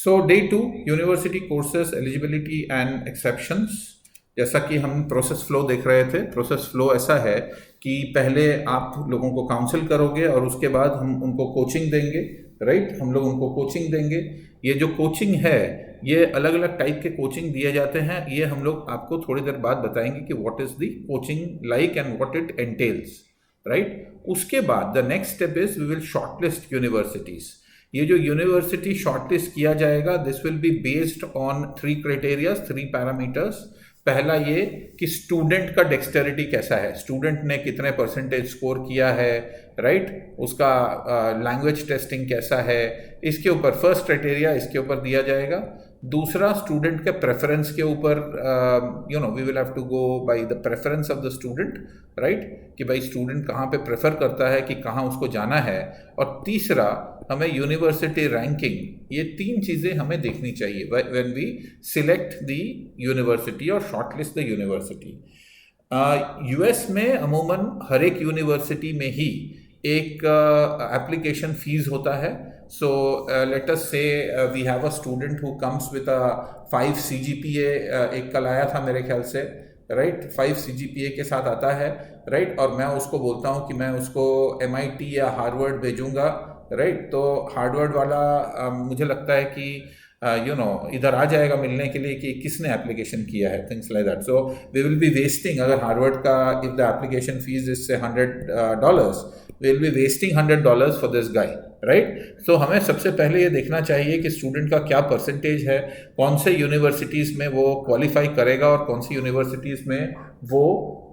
So day 2 university courses eligibility and exceptions. जैसा कि हम प्रोसेस फ्लो देख रहे थे, प्रोसेस फ्लो ऐसा है कि पहले आप लोगों को काउंसिल करोगे और उसके बाद हम उनको कोचिंग देंगे, राइट? हम लोग उनको कोचिंग देंगे। ये जो कोचिंग है, ये अलग अलग टाइप के कोचिंग दिए जाते हैं। ये हम लोग आपको थोड़ी देर बाद बताएंगे कि what is the coaching like and what it entails, right? उसके बाद the next step is we will shortlist universities. ये जो यूनिवर्सिटी शॉर्टलिस्ट किया जाएगा, this will be based on 3 criterias, 3 parameters. पहला ये कि स्टूडेंट का डेक्सटेरिटी कैसा है, स्टूडेंट ने कितने परसेंटेज स्कोर किया है, राइट? उसका लैंग्वेज टेस्टिंग कैसा है, इसके ऊपर फर्स्ट क्राइटेरिया इसके ऊपर दिया जाएगा। दूसरा, स्टूडेंट के प्रेफरेंस के ऊपर, we will have to go by the preference of the student, right? कि भाई स्टूडेंट कहाँ पे प्रेफर करता है, कि कहाँ उसको जाना है। और तीसरा, हमें यूनिवर्सिटी रैंकिंग, ये 3 चीज़ें हमें देखनी चाहिए when we select the university और शॉर्टलिस्ट द यूनिवर्सिटी। यूएस में अमूमन हर एक यूनिवर्सिटी में ही एक एप्लीकेशन फीस होता है। सो let us say we have a student who comes with a 5 CGPA, एक कल आया था मेरे ख्याल से, राइट? 5 CGPA के साथ आता है, राइट? और मैं उसको बोलता हूँ कि मैं उसको MIT या हार्वर्ड भेजूँगा, राइट? तो हार्वर्ड वाला मुझे लगता है कि इधर आ जाएगा मिलने के लिए कि किसने एप्लीकेशन किया है, things like that. So we will be wasting, अगर हार्वर्ड का if the application fees is say $100, we will be wasting $100 for this guy, right? तो हमें सबसे पहले ये देखना चाहिए कि स्टूडेंट का क्या परसेंटेज है, कौन से यूनिवर्सिटीज़ में वो क्वालिफाई करेगा और कौन सी यूनिवर्सिटीज़ में वो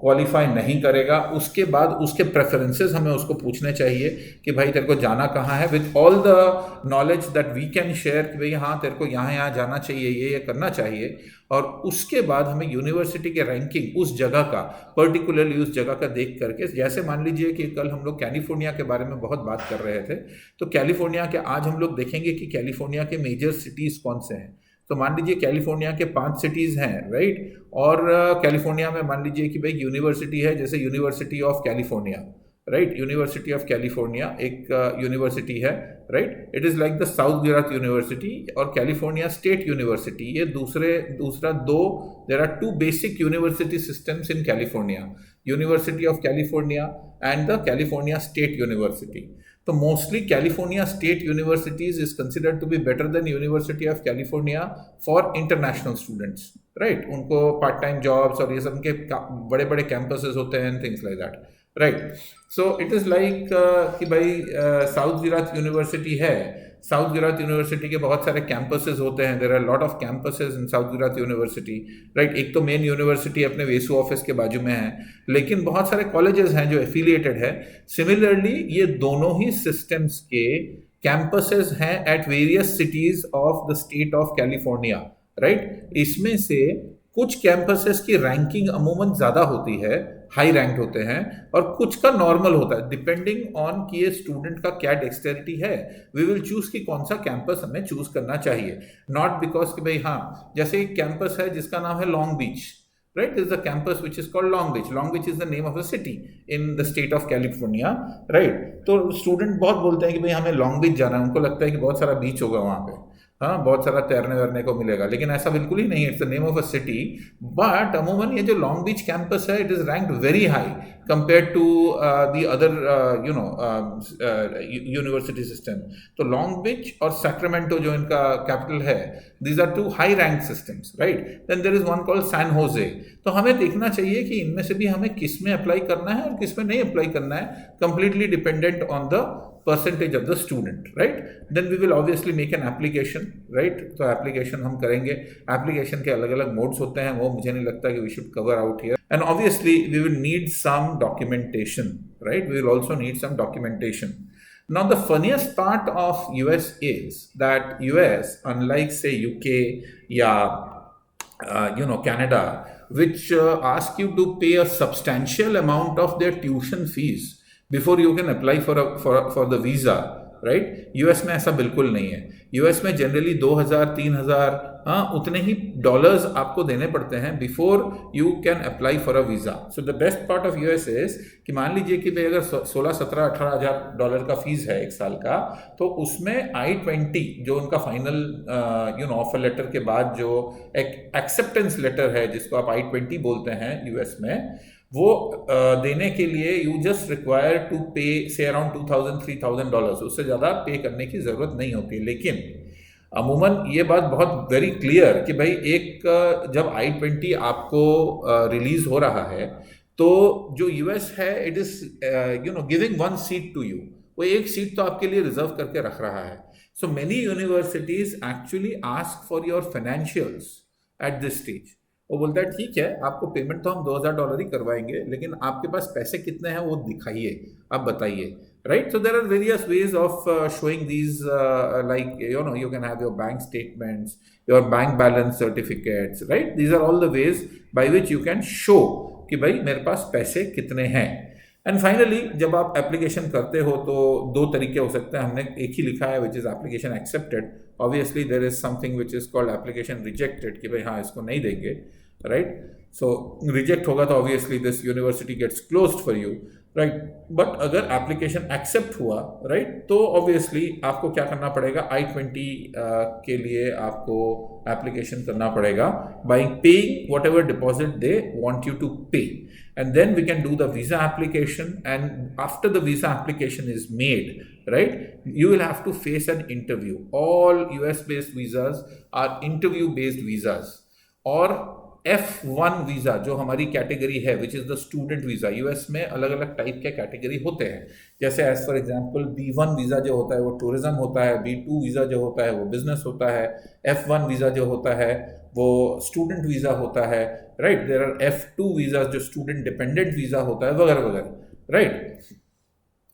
क्वालिफाई नहीं करेगा। उसके बाद उसके प्रेफरेंसेस हमें उसको पूछने चाहिए कि भाई तेरे को जाना कहाँ है, with all the knowledge that we can share कि भाई हाँ तेरे को यहाँ जाना चाहिए, ये करना चाहिए। और उसके बाद हमें यूनिवर्सिटी के रैंकिंग उस जगह का, पर्टिकुलरली उस जगह का देख करके, जैसे मान लीजिए कि कल हम लोग कैलिफोर्निया के बारे में बहुत बात कर रहे थे, तो कैलिफोर्निया के आज हम लोग देखेंगे कि कैलिफोर्निया के मेजर सिटीज़ कौन से हैं। तो मान लीजिए कैलिफोर्निया के 5 सिटीज़ हैं, राइट? और कैलिफोर्निया में मान लीजिए कि भाई यूनिवर्सिटी है, जैसे University of California, right? University of California एक यूनिवर्सिटी है, right? It is like the South Gujarat University और कैलिफोर्निया स्टेट यूनिवर्सिटी। ये दूसरा दो, there are 2 basic university systems in California, University of California and the California State University. तो mostly California State universities is considered to be better than University of California for international students, right? उनको part time jobs और ये सब के बड़े बड़े campuses होते हैं, things like that, right? So it is like कि भाई साउथ गुजरात यूनिवर्सिटी है, साउथ गुजरात यूनिवर्सिटी के बहुत सारे कैंपसेस होते हैं, there are lot of campuses in south Gujarat university, right? एक तो मेन यूनिवर्सिटी अपने वेसु ऑफिस के बाजू में है, लेकिन बहुत सारे कॉलेजेस हैं जो एफिलिएटेड है। सिमिलरली ये दोनों ही सिस्टम्स के कैंपसेस हैं at various cities of the state of California, right? इसमें से कुछ कैंपसेस की रैंकिंग अमूमन ज़्यादा होती है, हाई रैंक होते हैं, और कुछ का नॉर्मल होता है, डिपेंडिंग ऑन कि ये स्टूडेंट का क्या डेक्सटेरिटी है। वी विल चूज कि कौन सा कैंपस हमें चूज करना चाहिए, नॉट बिकॉज कि भाई हाँ, जैसे एक कैंपस है जिसका नाम है Long Beach, right? This is a campus which is called Long Beach. Long Beach is the name of a city in the state of California, right? तो स्टूडेंट बहुत बोलते हैं कि भाई हमें लॉन्ग बीच जाना है, उनको लगता है कि बहुत सारा बीच होगा वहाँ पे, हाँ बहुत सारा तैरने वैरने को मिलेगा, लेकिन ऐसा बिल्कुल ही नहीं है। It's the name of a city, but अमूमन ये जो लॉन्ग बीच कैंपस है, it is ranked very high compare to the other university system. तो लॉन्ग बीच और सैक्रामेंटो जो इनका कैपिटल है, these are 2 high ranked systems, right? Then there is one called San Jose. तो हमें देखना चाहिए कि इनमें से भी हमें किस में अप्लाई करना है और किस में नहीं अप्लाई करना है, completely dependent on the percentage of the student, right? Then we will obviously make an application, right? तो application हम करेंगे, application के अलग अलग modes होते हैं, वो मुझे नहीं लगता कि we should cover out here. And obviously we will need some documentation, right? We will also need some documentation. Now, the funniest part of US is that US, unlike say UK, Canada, which ask you to pay a substantial amount of their tuition fees before you can apply for the visa, right? US में ऐसा बिल्कुल नहीं है। US में generally 2000 3000 उतने ही dollars आपको देने पड़ते हैं before you can apply for a visa. So the best part of US is कि मान लीजिए कि भाई अगर 16 17 18 हज़ार डॉलर का फीस है एक साल का, तो उसमें I-20 जो उनका फाइनल ऑफर लेटर के बाद जो एक एक्सेप्टेंस लेटर है जिसको आप I-20 बोलते हैं यूएस में, वो देने के लिए यू जस्ट रिक्वायर टू पे से अराउंड $2000-3000, उससे ज़्यादा पे करने की ज़रूरत नहीं होती। लेकिन अमूमन ये बात बहुत वेरी क्लियर कि भाई एक जब I-20 आपको रिलीज हो रहा है तो जो यूएस है it is giving one seat to you, वो एक सीट तो आपके लिए रिजर्व करके रख रहा है। So many universities actually ask for your financials at this stage. वो बोलता है ठीक है आपको पेमेंट तो हम $2000 ही करवाएंगे, लेकिन आपके पास पैसे कितने हैं वो दिखाइए, आप बताइए, right? So there are various ways of showing these like you can have your bank statements, your bank balance certificates, right? These are all the ways by which you can show कि भाई मेरे पास पैसे कितने हैं। And finally जब आप application करते हो तो दो तरीके हो सकते हैं, हमने एक ही लिखा है which is application accepted, obviously there is something which is called application rejected कि भाई हाँ इसको नहीं देंगे, राइट? सो रिजेक्ट होगा तो obviously this university gets closed for you, right? But अगर एप्लीकेशन एक्सेप्ट हुआ, राइट, तो ऑब्वियसली आपको क्या करना पड़ेगा, I-20 के लिए आपको एप्लीकेशन करना पड़ेगा by paying whatever deposit they want you to pay, and then we can do the visa application, and after the visa application is made, right, you will have to face an interview. All US based visas are interview based visas, और F1 visa जो हमारी category है which is the student visa, US में अलग अलग type के category होते हैं, जैसे as for example B1 visa जो होता है वो टूरिज्म होता है, B2 वीज़ा जो होता है वो बिजनेस होता है, F1 वीज़ा जो होता है वो स्टूडेंट वीज़ा होता है, right? There are F2 visa जो स्टूडेंट डिपेंडेंट वीज़ा होता है, वगैरह वगैरह, right?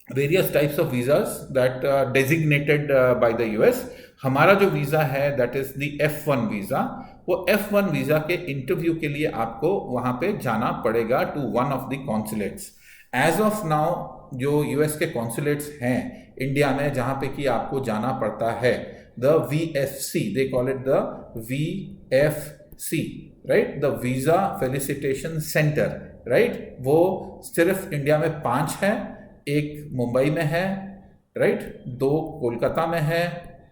Various types of visas that designated by the US. हमारा जो वीज़ा है that is the F1 visa, वो F1 वीज़ा के इंटरव्यू के लिए आपको वहाँ पे जाना पड़ेगा to one of the consulates. As of now जो यूएस के कॉन्सुलेट्स हैं इंडिया में जहाँ पे कि आपको जाना पड़ता है, the VFC, they call it the VFC, right, the visa facilitation centre, right? वो सिर्फ इंडिया में 5 है, एक मुंबई में है, राइट, 2 कोलकाता में है,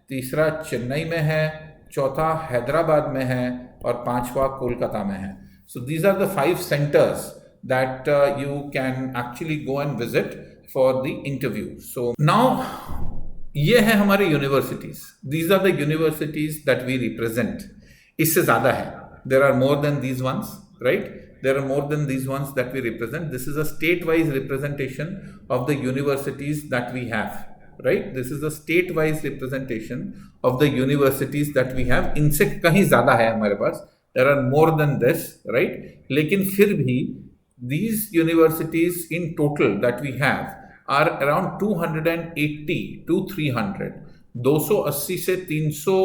तीसरा चेन्नई में है, चौथा हैदराबाद में है और 5वां कोलकाता में है। So these are the 5 centres that you can actually go and visit for the interview. So now ये है हमारे universities, these are the universities that we represent. इससे ज्यादा है, there are more than these ones, right? There are more than these ones that we represent. This is a state-wise representation of the universities that we have, right? This is a state-wise representation of the universities that we have. इनसे कहीं ज़्यादा है हमारे पास. There are more than this, right? लेकिन फिर भी these universities in total that we have are around 280 to 300. 280 से 300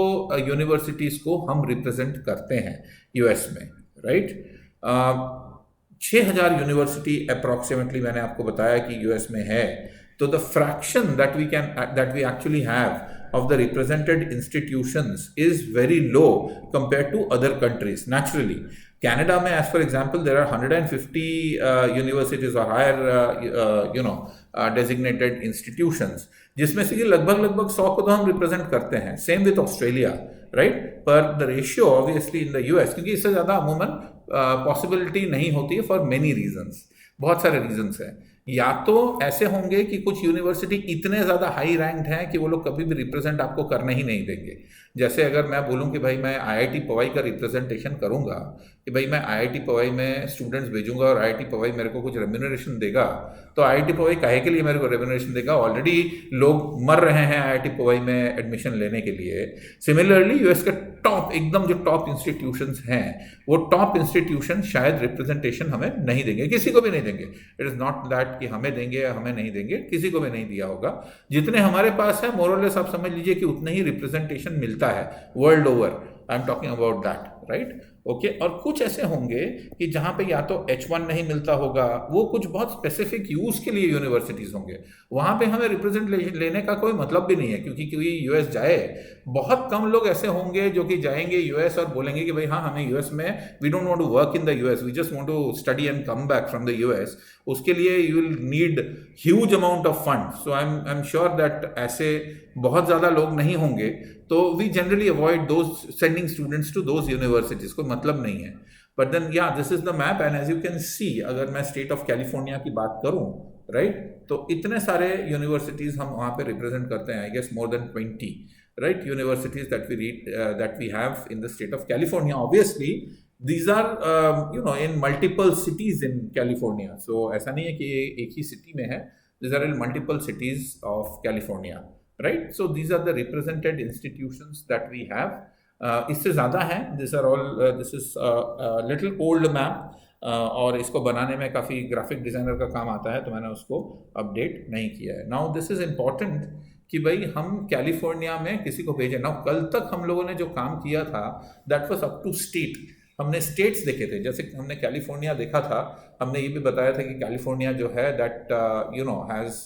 universities को हम रिप्रेजेंट करते हैं यूएस में, राइट? 6000 यूनिवर्सिटी अप्रॉक्सीमेटली मैंने आपको बताया कि यूएस में है। तो the fraction that we actually have of the represented institutions is very low compare to other countries. Naturally Canada में as for example there are 150 universities और हायर डेजिग्नेटेड इंस्टीट्यूशंस, जिसमें से लगभग 100 को तो हम रिप्रेजेंट करते हैं। Same with Australia, right? पर the ratio obviously in the US, क्योंकि इससे ज़्यादा अमूमन पॉसिबिलिटी नहीं होती है फॉर मेनी रीजंस, बहुत सारे रीजंस हैं। या तो ऐसे होंगे कि कुछ यूनिवर्सिटी इतने ज़्यादा हाई रैंक्ड हैं कि वो लोग कभी भी रिप्रेजेंट आपको करने ही नहीं देंगे। जैसे अगर मैं बोलूं कि भाई मैं आईआईटी पवई का रिप्रेजेंटेशन करूंगा, कि भाई मैं आईआईटी पवई में स्टूडेंट्स भेजूंगा और आईआईटी पवई मेरे को कुछ रेम्यूनरेशन देगा, तो आईआईटी पवई काहे के लिए मेरे को रेम्यूनरेशन देगा? ऑलरेडी लोग मर रहे हैं आईआईटी पवई में एडमिशन लेने के लिए। सिमिलरली यूएस के टॉप एकदम जो टॉप इंस्टीट्यूशंस हैं, वो टॉप इंस्टीट्यूशन शायद रिप्रेजेंटेशन हमें नहीं देंगे, किसी को भी नहीं देंगे। इट इज़ नॉट दैट कि हमें देंगे या हमें नहीं देंगे, किसी को भी नहीं दिया होगा। जितने हमारे पास है मोर और लेस आप समझ लीजिए कि उतने ही रिप्रेजेंटेशन मिलता है world over. I am talking about that, right? Okay, और कुछ ऐसे होंगे कि जहाँ पे या तो H1 नहीं मिलता होगा, वो कुछ बहुत स्पेसिफिक यूज के लिए यूनिवर्सिटीज होंगे, वहाँ पे हमें लेने का कोई मतलब भी नहीं है, क्योंकि कोई यूएस जाए, बहुत कम लोग ऐसे होंगे जो कि जाएंगे यूएस और बोलेंगे कि भाई हाँ हमें यूएस में, we don't want to work in the US, we just want to study and come back from the US. उसके लिए you will need huge amount of fund, so I am sure that ऐसे बहुत ज़्यादा लोग नहीं होंगे, तो we generally avoid those sending students to those universities, को मतलब नहीं है। But then yeah this is the map, and as you can see, अगर मैं स्टेट ऑफ कैलिफोर्निया की बात करूं, राइट, तो इतने सारे यूनिवर्सिटीज हम वहाँ पे रिप्रेजेंट करते हैं, I guess more than 20, right, universities that we have in the state of California. Obviously these are in multiple cities in California, so ऐसा नहीं है कि ये एक ही सिटी में है, these are in multiple cities of California, right? So these are the represented institutions that we have. इससे ज़्यादा हैं, these are all this is a little old map, और इसको बनाने में काफ़ी ग्राफिक डिज़ाइनर का काम आता है, तो मैंने उसको अपडेट नहीं किया है। नाउ दिस इज़ इम्पॉर्टेंट कि भाई हम कैलिफोर्निया में किसी को भेजें। नाउ कल तक हम लोगों ने जो काम किया था that was up to state, हमने स्टेट्स देखे थे, जैसे हमने कैलिफोर्निया देखा था, हमने ये भी बताया था कि कैलिफोर्निया जो है that has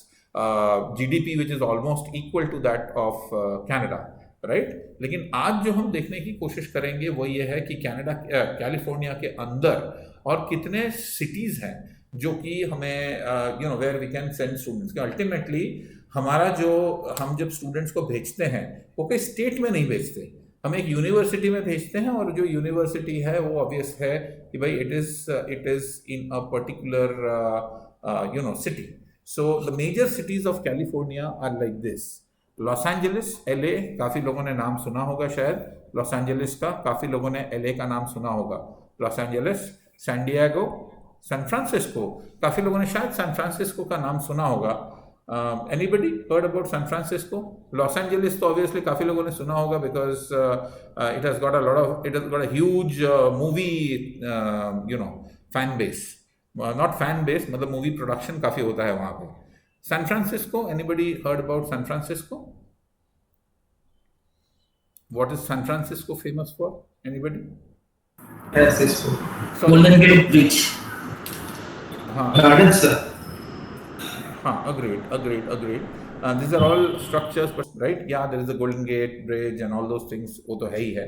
GDP which is almost equal to that of Canada, right. लेकिन आज जो हम देखने की कोशिश करेंगे वो ये है कि कैलिफोर्निया के अंदर और कितने सिटीज़ हैं जो कि हमें where we can send students. Ultimately हमारा जो हम जब स्टूडेंट्स को भेजते हैं वो कोई स्टेट में नहीं भेजते, हम एक यूनिवर्सिटी में भेजते हैं, और जो यूनिवर्सिटी है वो ऑब्वियस है कि भाई it is in a particular city. So the major cities of California are like this. Los Angeles, LA, काफ़ी लोगों ने नाम सुना होगा शायद लॉस एंजलिस का, काफ़ी लोगों ने LA का नाम सुना होगा। Los Angeles, San Diego, San Francisco, काफ़ी लोगों ने शायद सैन फ्रांसिस्को का नाम सुना होगा। Anybody heard about San Francisco? Los Angeles तो obviously काफ़ी लोगों ने सुना होगा because it has got a huge movie fan base, not fan base, मतलब movie production काफ़ी होता है वहाँ पे। San Francisco, anybody heard about San Francisco? What is San Francisco famous for? Anybody? Francisco. Golden Gate Bridge. Gardens, sir. Agreed. These are all structures, but right, yeah, there is the Golden Gate Bridge and all those things, वो तो है ही है।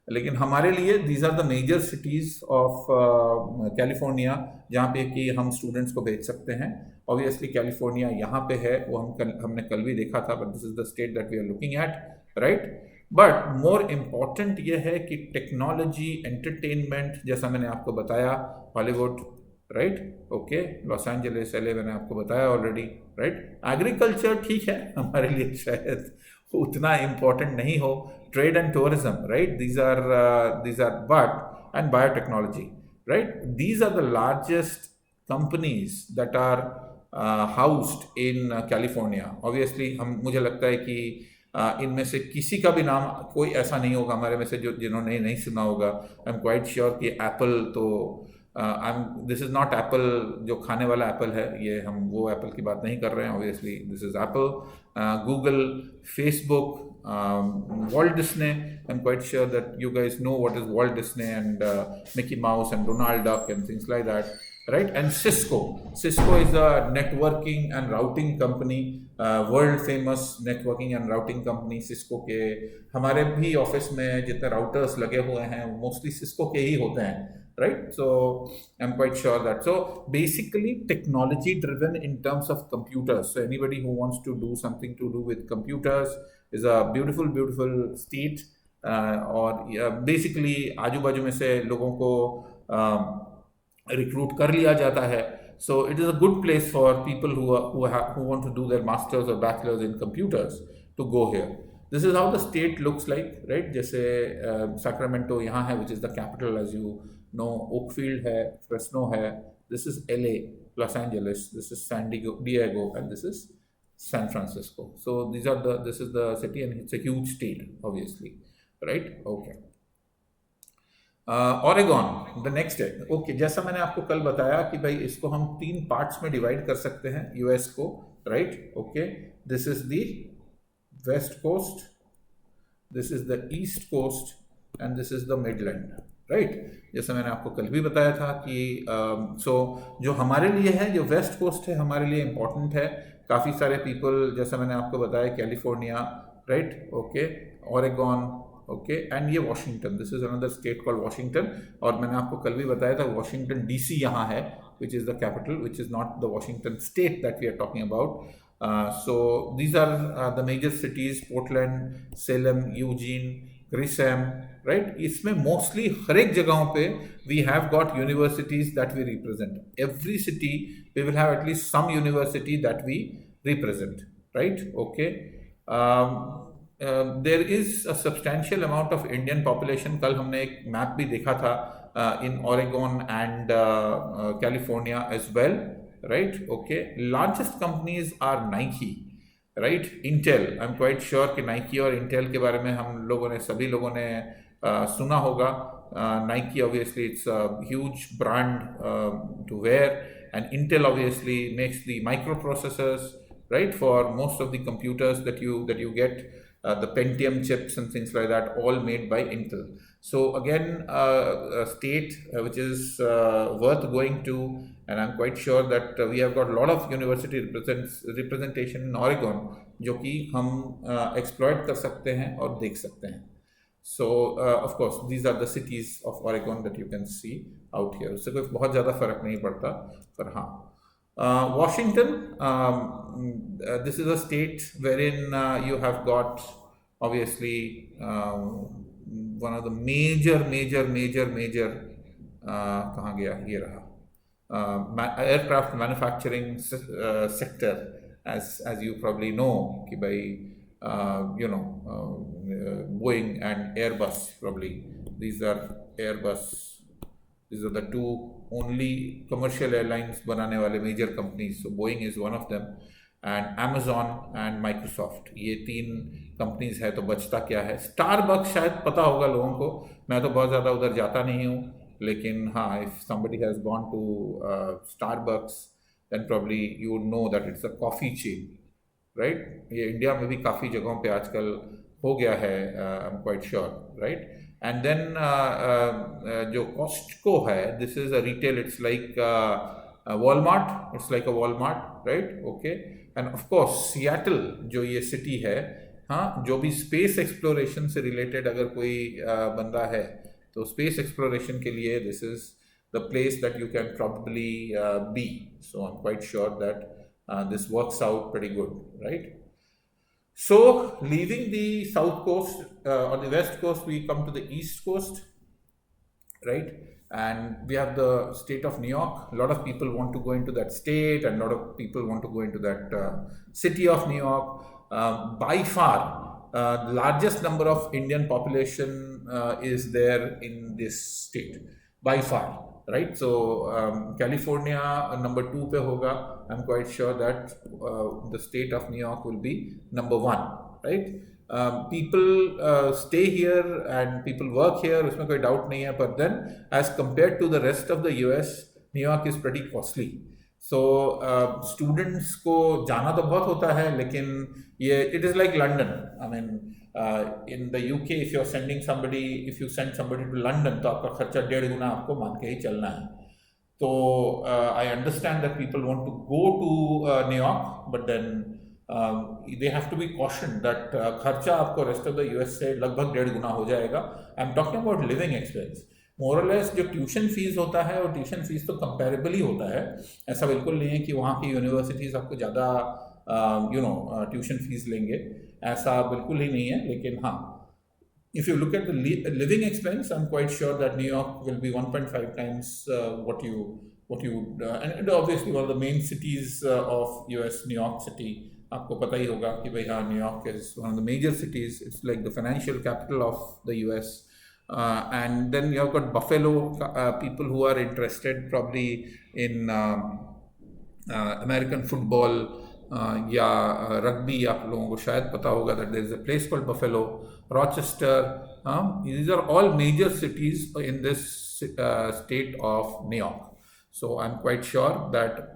लेकिन हमारे लिए these are the major cities of California, जहाँ पे कि हम स्टूडेंट्स को भेज सकते हैं। Obviously California यहाँ पे है, वो हमने कल भी देखा था, but this is the state that we are looking at, right? But more important ये है कि टेक्नोलॉजी, एंटरटेनमेंट, जैसा मैंने आपको बताया, Hollywood, right, okay, loss Angeles, LA मैंने आपको बताया ऑलरेडी, राइट। एग्रीकल्चर ठीक है, हमारे लिए शायद उतना इम्पोर्टेंट नहीं हो, trade and tourism, right, these are but and biotechnology, right, these are the largest companies that are housed in California. Obviously मुझे लगता है कि इनमें से किसी का भी नाम कोई ऐसा नहीं होगा हमारे में से जिन्होंने नहीं सुना होगा। आई एम क्वाइट श्योर कि एप्पल तो दिस इज़ नॉट एप्पल जो खाने वाला एप्पल है, ये हम वो एप्पल की बात नहीं कर रहे हैं, obviously this is Apple, Google, Facebook, Walt Disney. I'm quite sure that you guys know what is Walt Disney and Mickey Mouse and Donald Duck and things like that, right? And Cisco is a networking and routing company, world famous networking and routing company। Cisco के हमारे भी office में जितने routers लगे हुए हैं mostly Cisco के ही होते हैं, right? So I'm quite sure that, so basically technology driven in terms of computers. So anybody who wants to do something to do with computers is a beautiful state, और basically आजू बाजू में से लोगों को रिक्रूट कर लिया जाता है। So it is a good place for people who want to do their masters or bachelors in computers to go here. This is how the state looks like, right? जैसे Sacramento यहाँ है, which is the capital, as you know, Oakfield है, Fresno है, this is LA, Los Angeles, this is San Diego, and this is San Francisco. So this is the city, and it's a huge state, obviously, right? Okay. Oregon, the next है। Okay, जैसा मैंने आपको कल बताया कि भाई इसको हम 3 पार्ट्स में डिवाइड कर सकते हैं US को, right? Okay, this is the West Coast, this is the East Coast, and this is the Midland, right. जैसे मैंने आपको कल भी बताया था कि जो हमारे लिए है, जो वेस्ट कोस्ट है हमारे लिए इम्पोर्टेंट है। काफ़ी सारे पीपल, जैसे मैंने आपको बताया, California, right, okay, Oregon, okay, and ये Washington, this is another state called Washington. और मैंने आपको कल भी बताया था वाशिंगटन डीसी यहाँ है, which is the capital, which is not the Washington state that we are talking about. So these are the major cities: Portland, Salem, Eugene, Gresham, right? इसमें mostly हर एक जगहों पे we have got universities that we represent. Every city we will have at least some university that we represent, right? Okay. There is a substantial amount of Indian population. कल हमने एक map भी देखा था in Oregon and California as well, right? Okay. Largest companies are Nike, right? Intel. I'm quite sure कि Nike और Intel के बारे में हम लोगों ने, सभी लोगों ने सुना होगा. Nike, obviously, it's a huge brand to wear, and Intel obviously makes the microprocessors, right, for most of the computers that you get. The Pentium chips and things like that, all made by Intel. So again, a state which is worth going to, and I'm quite sure that we have got a lot of university representation in Oregon, जो कि हम exploit कर सकते हैं और देख सकते हैं. So of course, these are the cities of Oregon that you can see out here. उससे कोई बहुत ज़्यादा फर्क नहीं पड़ता, पर हाँ. Washington, this is a state wherein you have got obviously one of the major कहाँ गया, ये रहा, aircraft manufacturing sector, as you probably know कि भाई Boeing and Airbus, probably these are the two only commercial airlines बनाने वाले major companies. So Boeing is one of them, and Amazon and Microsoft, ये 3 companies है. तो बचता क्या है? Starbucks शायद पता होगा लोगों को, मैं तो बहुत ज़्यादा उधर जाता नहीं हूँ, लेकिन हाँ, if somebody has gone to Starbucks, then probably you would know that it's a coffee chain, right? ये इंडिया में भी काफ़ी जगहों पे आजकल हो गया है, I'm quite sure, right? And then जो Costco है, this is a retail, it's like Walmart, it's like a Walmart, right? Okay. And of course Seattle, जो ये city है, हाँ, जो भी space exploration से related अगर कोई बंदा है, तो space exploration के लिए this is the place that you can probably be. So I'm quite sure that this works out pretty good, right? So leaving the south coast or the west coast, we come to the east coast, right? And we have the state of New York. A lot of people want to go into that state, and a lot of people want to go into that city of New York. By far, the largest number of Indian population is there in this state, by far. Right, so California number 2 पे होगा. I'm quite sure that the state of New York will be number 1. Right, people stay here and people work here, उसमें कोई doubt नहीं है. But then, as compared to the rest of the US, New York is pretty costly. So students को जाना तो बहुत होता है, लेकिन ये it is like London. I mean, in the UK, if you send somebody to London, तो आपका खर्चा 1.5 गुना आपको मान के ही चलना है. तो I understand that people want to go to New York, but then they have to be cautioned that खर्चा आपको rest of the US से लगभग 1.5 गुना हो जाएगा. I'm talking about living expense. More or less जो ट्यूशन फीस होता है, और ट्यूशन फीस तो कंपेरेबल ही होता है. ऐसा बिल्कुल नहीं है कि वहाँ की यूनिवर्सिटीज़ आपको ज़्यादा ट्यूशन फीस लेंगे, ऐसा बिल्कुल ही नहीं है. लेकिन हाँ, if you look at the living expense, I'm quite sure that New York will be 1.5 times what you and obviously one of the main cities of US, New York City. आपको पता ही होगा कि भाई हाँ, New York is one of the major cities. It's like the financial capital of the US. And then you have got Buffalo, people who are interested probably in American football या rugby. आप लोगों को शायद पता होगा that there is a place called Buffalo, Rochester. These are all major cities in this state of New York. So I'm quite sure that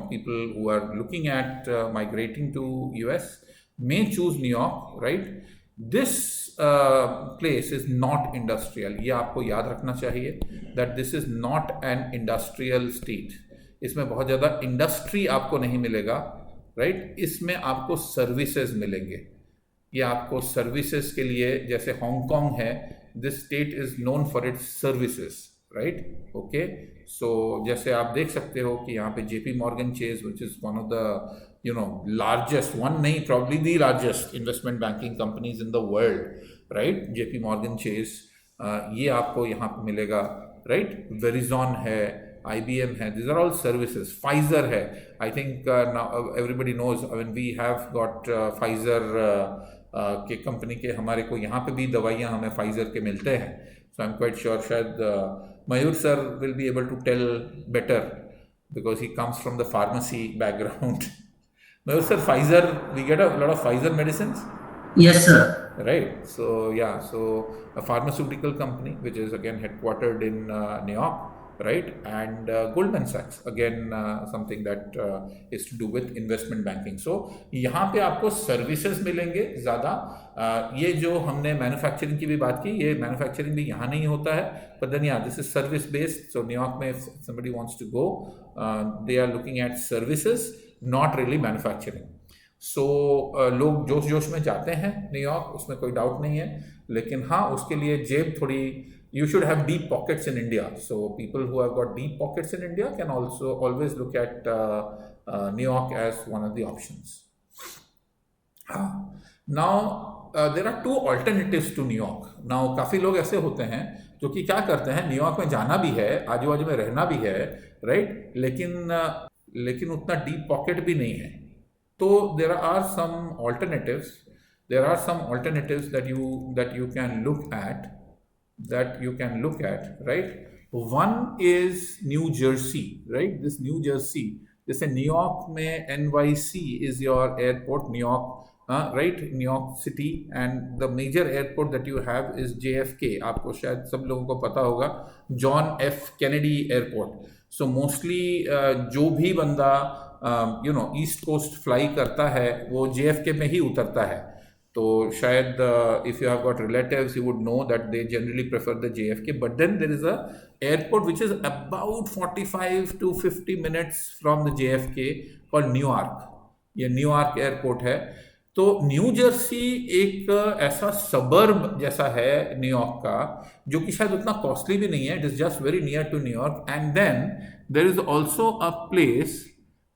people who are looking at migrating to US may choose New York, right? This place is not industrial, ये आपको याद रखना चाहिए that this is not an industrial state. इसमें बहुत ज़्यादा industry आपको नहीं मिलेगा, राइट? इसमें आपको सर्विसेज मिलेंगे। ये आपको सर्विसेज के लिए, जैसे हांगकांग है, this state is known for its services, right? Okay, so जैसे आप देख सकते हो कि यहाँ पे JP Morgan Chase which is one of the largest, one नहीं, probably the largest investment banking companies in the world, right? JP Morgan Chase, ये आपको यहाँ पे मिलेगा, राइट? वेरिजॉन है, IBM है, these are all services. Pfizer है, I think now everybody knows, I mean we have got Pfizer के company के, हमारे को यहाँ पे भी दवाइयाँ हमें Pfizer के मिलते हैं, so I'm quite sure शायद मयूर sir will be able to tell better because he comes from the pharmacy background. Mehul sir, Pfizer, we get a lot of Pfizer medicines. Yes, sir. Right. So yeah, so a pharmaceutical company which is again headquartered in New York, right? And Goldman Sachs, again something that is to do with investment banking. So यहाँ पे आपको services मिलेंगे ज़्यादा। ये जो हमने manufacturing की भी बात की, ये manufacturing भी यहाँ नहीं होता है, but then yeah, this is service based. So New York में if somebody wants to go, they are looking at services, not really manufacturing. सो लोग जोश जोश में जाते हैं न्यूयॉर्क, उसमें कोई डाउट नहीं है, लेकिन हाँ, उसके लिए जेब थोड़ी, you should have deep pockets in India. So people who have got deep pockets in India can also always look at New York as one of the options. Now there are two alternatives to New York. Now काफ़ी लोग ऐसे होते हैं जो कि क्या करते हैं, न्यूयॉर्क में जाना भी है, आजू बाजू में रहना भी है, राइट? लेकिन उतना डीप पॉकेट भी नहीं है। तो there are some alternatives that you can look at, right? One is New Jersey, right? This New Jersey, जैसे न्यूयॉर्क में NYC is your airport, New York, right? New York City, and the major airport that you have is JFK. आपको शायद सब लोगों को पता होगा, John F. Kennedy Airport. So mostly जो भी बंदा ईस्ट कोस्ट फ्लाई करता है वो JFK में ही उतरता है। तो शायद if you have got relatives you would know that they generally prefer the JFK, but then there is a airport which is about 45 to 50 minutes from the JFK called New York. ये New York airport है। तो New Jersey एक ऐसा suburb जैसा है New York का, जो कि शायद उतना कॉस्टली भी नहीं है, it is just very near to New York. And then there is also a place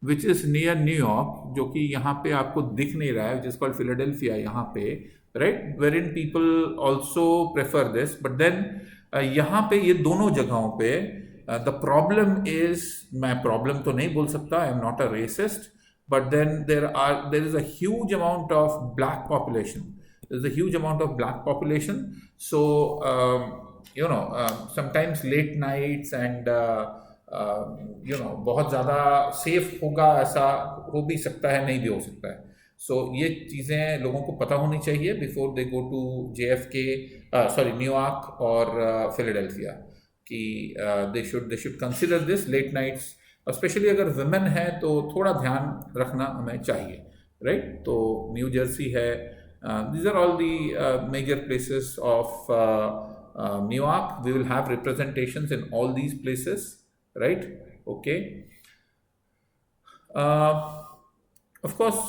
which is near New York, जो कि यहाँ पे आपको दिख नहीं रहा है, जिस कॉल्ड फिलाडेल्फिया यहाँ पे, right? Where in people also prefer this, but then यहाँ पे ये दोनों जगहों पे द प्रॉब्लम इज, मैं प्रॉब्लम तो नहीं बोल सकता, I am not a racist, but then there is a huge amount of black population, there's a huge amount of black population. So sometimes late nights and बहुत ज़्यादा safe होगा ऐसा हो भी सकता है, नहीं भी हो सकता है। सो ये चीज़ें लोगों को पता होनी चाहिए before they go to JFK, New York और फिलाडेल्फिया, कि they should consider this late nights, specially अगर वुमेन है तो थोड़ा ध्यान रखना हमें चाहिए, राइट? तो न्यू जर्सी है, these are all the major places of New York. We will have representations in all these places, right? Okay. Of course,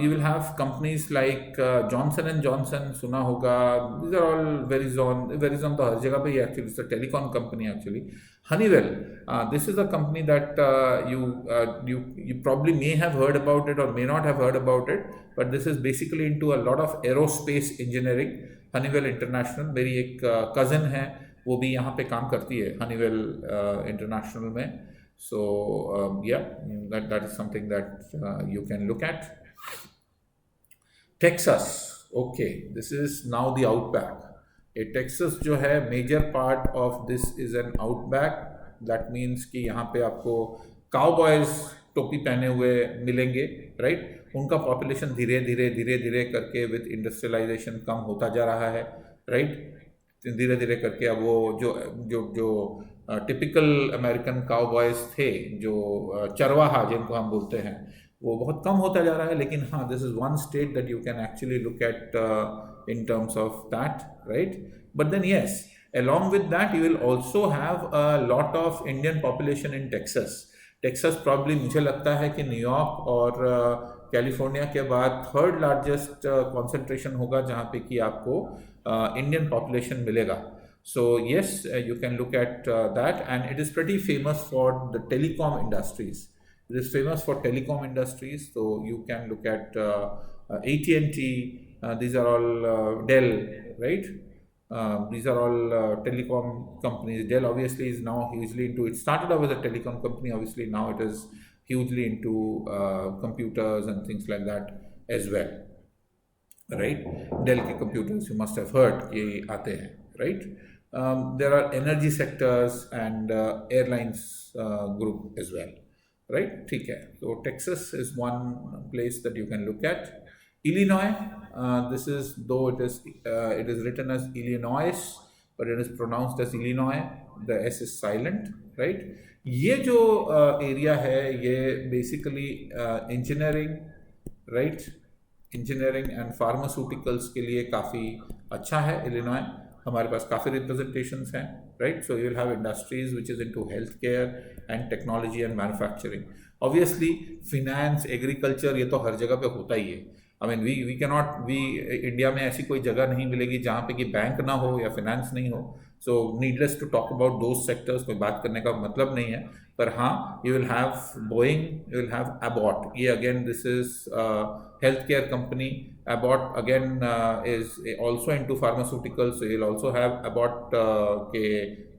you will have companies like Johnson and Johnson, सुना होगा, these are all Verizon तो हर जगह पे ही, actually it's a telecom company actually. Honeywell, this is a company that you probably may have heard about it or may not have heard about it, but this is basically into a lot of aerospace engineering. Honeywell International, मेरी एक cousin है, वो भी यहाँ पे काम करती है Honeywell International में. So that is something that you can look at. Texas, okay, this is now the outback. Texas जो है, major part of this is an outback, that means कि यहाँ पे आपको काउबॉयज टोपी पहने हुए मिलेंगे, राइट? उनका पॉपुलेशन धीरे धीरे करके विद इंडस्ट्रियलाइजेशन कम होता जा रहा है, राइट? धीरे धीरे करके अब वो जो टिपिकल अमेरिकन काउबॉयज थे, जो चरवाहा जिनको हम बोलते हैं, वो बहुत कम होता जा रहा है, लेकिन हाँ, this is one state that you can actually look at in terms of that, right? But then yes, along with that, you will also have a lot of Indian population in Texas. Texas probably मुझे लगता है कि New York और California के बाद third largest concentration होगा जहाँ पे कि आपको इंडियन पॉपुलेशन मिलेगा. So yes, you can look at that, and it is pretty famous for the telecom industries. It is famous for telecom industries, so you can look at AT&T. These are all Dell, right? These are all telecom companies. Dell obviously is now hugely into. It started out as a telecom company. Obviously now it is hugely into computers and things like that as well, right? Dell के computers you must have heard कि आते हैं, right? There are energy sectors and airlines group as well, right? ठीक है. So Texas is one place that you can look at. Illinois, this is, though it is written as Illinois, but it is pronounced as Illinois. The S is silent, right? ये जो area है, ये basically engineering, right? Engineering and pharmaceuticals के लिए काफ़ी अच्छा है Illinois. हमारे पास काफ़ी रिप्रेजेंटेशंस हैं, right? So you will have industries which is into health care and technology and manufacturing. Obviously finance, agriculture, ये तो हर जगह पे होता ही है. I mean we can not, we India में ऐसी कोई जगह नहीं मिलेगी जहाँ पे कि बैंक ना हो या फिनेंस नहीं हो. So needless to talk about those sectors, कोई बात करने का मतलब नहीं है. पर हाँ, you will have Boeing, you will have Abbott. ये again this is health care company. Abbott again is also into pharmaceuticals, so you'll also have Abbott के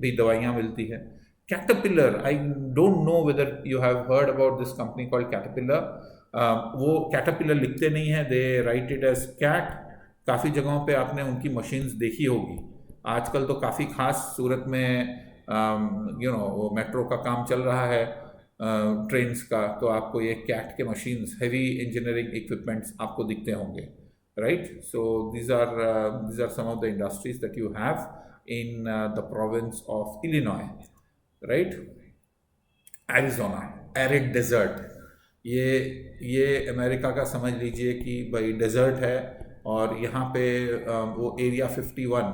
भी दवाइयाँ मिलती है. Caterpillar, I don't know whether you have heard about this company called Caterpillar. वो Caterpillar लिखते नहीं है, they write it as cat. काफ़ी जगहों पे आपने उनकी मशीन्स देखी होगी. आजकल तो काफ़ी खास सूरत में वो मेट्रो का काम चल रहा है, ट्रेन्स का, तो आपको ये कैट के मशीन्स, हेवी इंजीनियरिंग इक्विपमेंट्स आपको दिखते होंगे, right? So these are some of the industries that you have in the province of Illinois, right? Arizona, arid desert. ये अमेरिका का समझ लीजिए कि भाई डेजर्ट है, और यहाँ पे वो एरिया 51,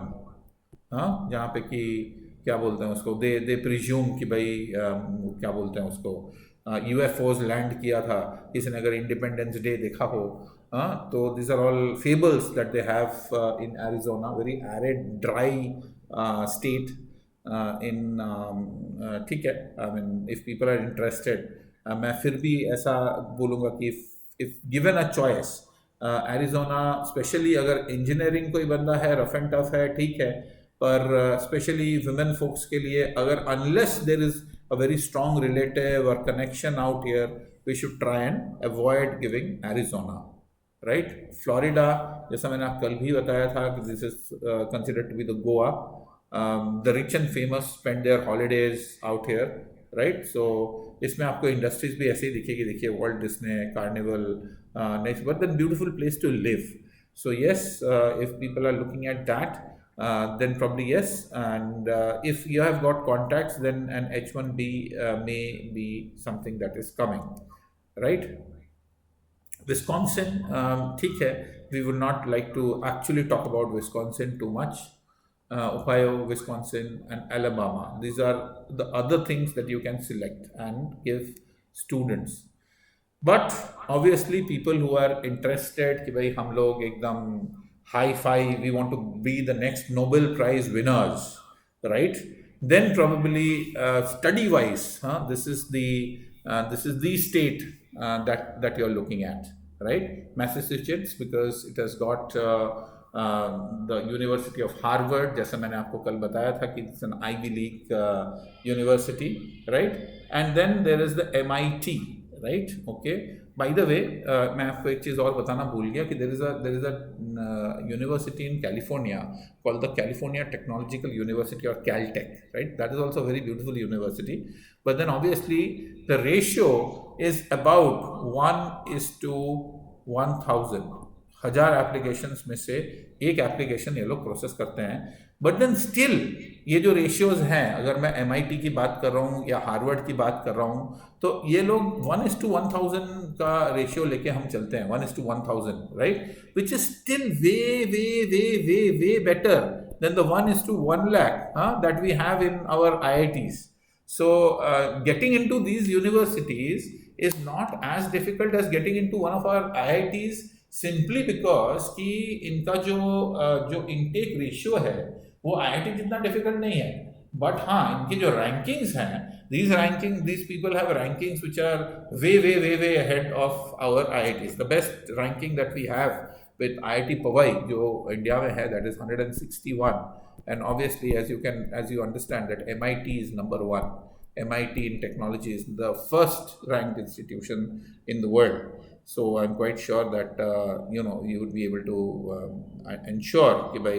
हाँ, जहाँ पे कि क्या बोलते हैं उसको, दे प्रिज्यूम कि भाई क्या बोलते हैं उसको, UFOs लैंड किया था. किसी ने अगर इंडिपेंडेंस डे देखा हो, तो this are all fables that they have in Arizona, very arid dry state in, ठीक है. I mean if people are interested, मैं फिर भी ऐसा बोलूँगा कि if given a choice, Arizona specially अगर इंजीनियरिंग कोई बंदा है, रफ एंड टफ है, ठीक है, पर स्पेशली वुमेन फोक्स के लिए, अगर unless there is a very strong relative और connection out here, we should try and avoid giving Arizona, right? Florida, जैसा मैंने आप कल भी बताया था कि this is considered to be the Goa. The rich and famous spend their holidays out here, right? So इसमें आपको इंडस्ट्रीज भी ऐसे ही दिखेगी. देखिए, World Disney, Carnival, next, but the beautiful place to live. So yes, if people are looking at that, then probably yes. And if you have got contacts, then an H1B may be something that is coming, right? Wisconsin, ठीक है, we would not like to actually talk about Wisconsin too much. Ohio, Wisconsin and Alabama, these are the other things that you can select and give students. But obviously people who are interested कि भाई हम लोग एकदम hi-fi, we want to be the next Nobel Prize winners, right? Then probably study-wise, this is the state that you're looking at, right? Massachusetts, because it has got the University of Harvard, जैसा मैंने आपको कल बताया था कि it's an Ivy League university, right? And then there is the MIT, right? Okay. By the way, मैं आपको एक चीज़ और बताना भूल गया कि there is a university in California called the California Technological University, or Caltech, right? That is also a very beautiful university. But then obviously the ratio is about 1:1000. 1000 applications में से एक एप्लीकेशन ये लोग प्रोसेस करते हैं। But then still ये जो ratios हैं, अगर मैं MIT की बात कर रहा हूँ या हार्वर्ड की बात कर रहा हूँ, तो ये लोग 1:1000 का रेशियो लेके हम चलते हैं, 1:1000, right, which is still way way way way way better than the 1:1 lakh that we have in our IITs. So getting into these universities is not as difficult as getting into one of our IITs, simply because कि इनका जो intake ratio है वो IIT जितना difficult नहीं है। But हाँ, इनकी जो रैंकिंग्स हैं, these people have rankings which are way ahead of our IITs. The best ranking that we have with IIT Powai जो इंडिया में है, that is 161, and obviously as you understand that MIT is number one. MIT in technology is the first ranked institution in the world. So I'm quite sure that you would be able to ensure that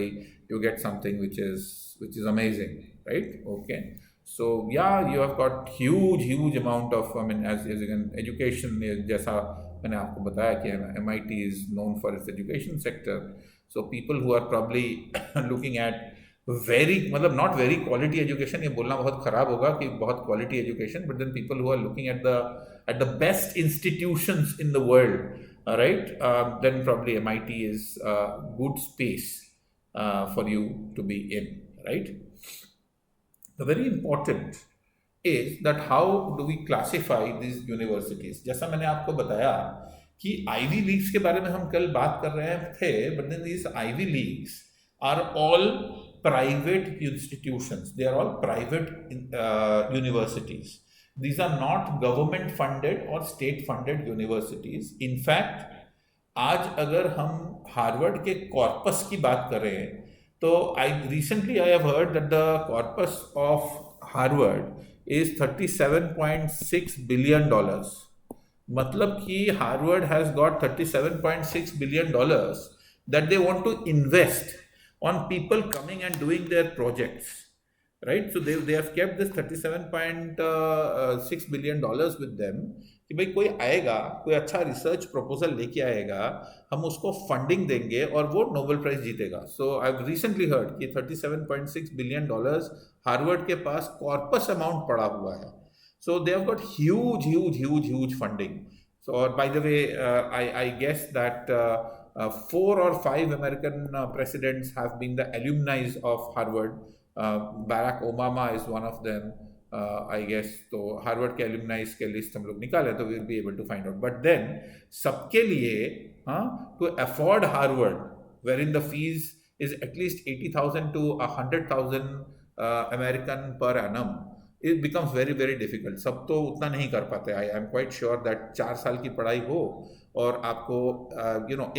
you get something which is amazing, right? Okay. So yeah, you have got huge amount of, I mean, as you can, education, जैसा मैंने आपको बताया कि MIT is known for its education sector. So people who are probably looking at very, मतलब not very quality education, ये बोलना बहुत खराब होगा कि बहुत quality education, but then people who are looking at the best institutions in the world, right, then probably MIT is good space for you to be in, right. The very important is that how do we classify this universities. जैसा मैंने आपको बताया कि ivy leagues के बारे में हम कल बात कर रहे थे, but then this Ivy Leagues are all private institutions. They are all private universities. These are not government funded or state funded universities. In fact, आज अगर हम हार्वर्ड के कॉर्पस की बात करें तो I have heard that the corpus of Harvard is $37.6 billion. मतलब कि Harvard has got $37.6 billion that they want to invest on people coming and doing their projects, right? So they have kept this $37.6 billion with them कि भाई कोई आएगा, कोई अच्छा research proposal लेके आएगा, हम उसको फंडिंग देंगे और वो नोबेल प्राइज जीतेगा. सो आई हैव रिसेंटली हर्ड कि $37.6 बिलियन हार्वर्ड के पास कॉर्पस अमाउंट पड़ा हुआ है. So they have got huge funding. So और by the way I guess that 4 or 5 American presidents have been the alumni of Harvard. Barack Obama is one of them, I guess. तो Harvard के alumni के list हम लोग निकाले तो we will be able to find out. But then सबके लिए to afford Harvard, wherein the fees is at least 80,000 to 100,000 American per annum, it becomes very difficult. सब तो उतना नहीं कर पाते. I am quite sure that 4 साल की पढ़ाई हो और आपको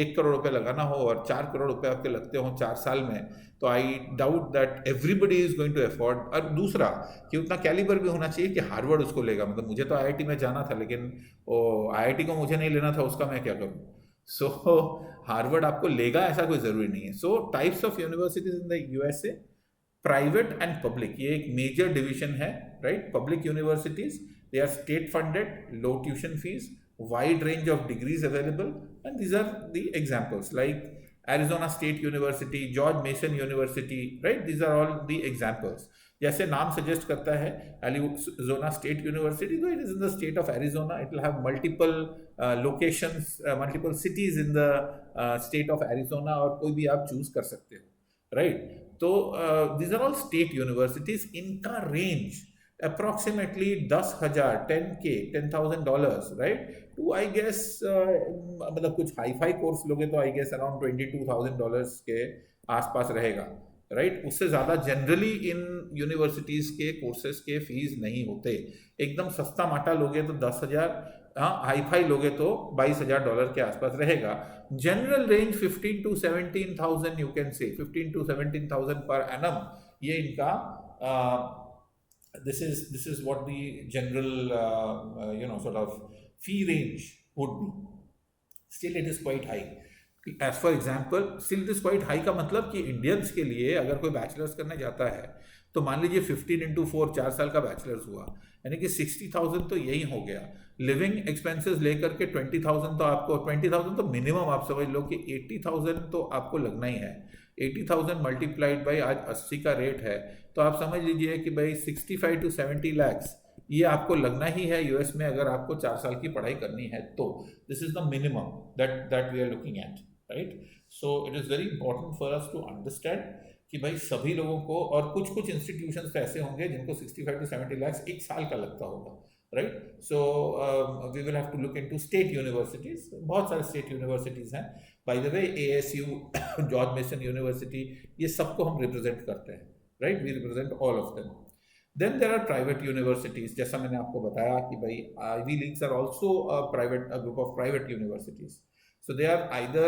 1 करोड़ रुपए लगाना हो और 4 करोड़ रुपए आपके लगते हो 4 साल में, तो I doubt that everybody is going to afford. और दूसरा कि उतना कैलिबर भी होना चाहिए कि हार्वर्ड उसको लेगा. मतलब मुझे तो IIT में जाना था, लेकिन IIT को मुझे नहीं लेना था, उसका मैं क्या करूँ. सो हार्वर्ड आपको लेगा ऐसा कोई ज़रूरी नहीं है. So types of universities in the USA, private and public, ये एक मेजर डिविजन है, right. Public universities, they are state funded, low tuition fees, wide range of degrees available, and these are the examples like Arizona State University, George Mason University, right? These are all the examples. जैसे नाम suggest करता है Arizona State University, so it is in the state of Arizona. It will have multiple locations, multiple cities in the state of Arizona, और कोई भी आप choose कर सकते हो, right? तो these are all state universities. इनका range approximately 10,000, $10,000, right? To I guess मतलब कुछ हाई कोर्स लोगे तो I guess around $22,000 के आसपास रहेगा, राइट. उससे ज़्यादा जनरली इन यूनिवर्सिटीज़ के कोर्सेज के फीस नहीं होते. एकदम सस्ता माटा लोगे तो 10,000, हाई लोगे तो $22,000 के आसपास रहेगा. General range 15 to 17,000, you can say 15 to 17,000 per annum, ये इनका this is what the general sort of fee range would be. Still it is quite high. As for example, still it is quite high का मतलब कि Indians के लिए अगर कोई bachelors करने जाता है तो मान लीजिए 15 into 4 4 साल का बैचलर्स हुआ, यानी कि 60,000 तो यही हो गया। लिविंग एक्सपेंसेस लेकर के 20,000 तो आपको, 20,000 तो मिनिमम आप समझ लो कि 80,000 तो आपको लगना ही है। 80,000 मल्टीप्लाइड बाई आज 80 का रेट है, तो आप समझ लीजिए कि भाई 65 to 70 lakhs ये आपको लगना ही है यूएस में, अगर आपको 4 साल की पढ़ाई करनी है तो। This is the minimum that we are looking at, right. So it is very important for us to understand कि भाई सभी लोगों को, और कुछ कुछ इंस्टीट्यूशंस तो ऐसे होंगे जिनको 65 to 70 lakhs एक साल का लगता होगा, right. So we will have to look into state universities. बहुत सारे स्टेट यूनिवर्सिटीज हैं, by the way ASU, George Mason University, ये सबको हम रिप्रेजेंट करते हैं, right. We represent all of them. Then there are private universities, जैसा मैंने आपको बताया कि भाई Ivy Leagues are also private, group of private universities. So they are either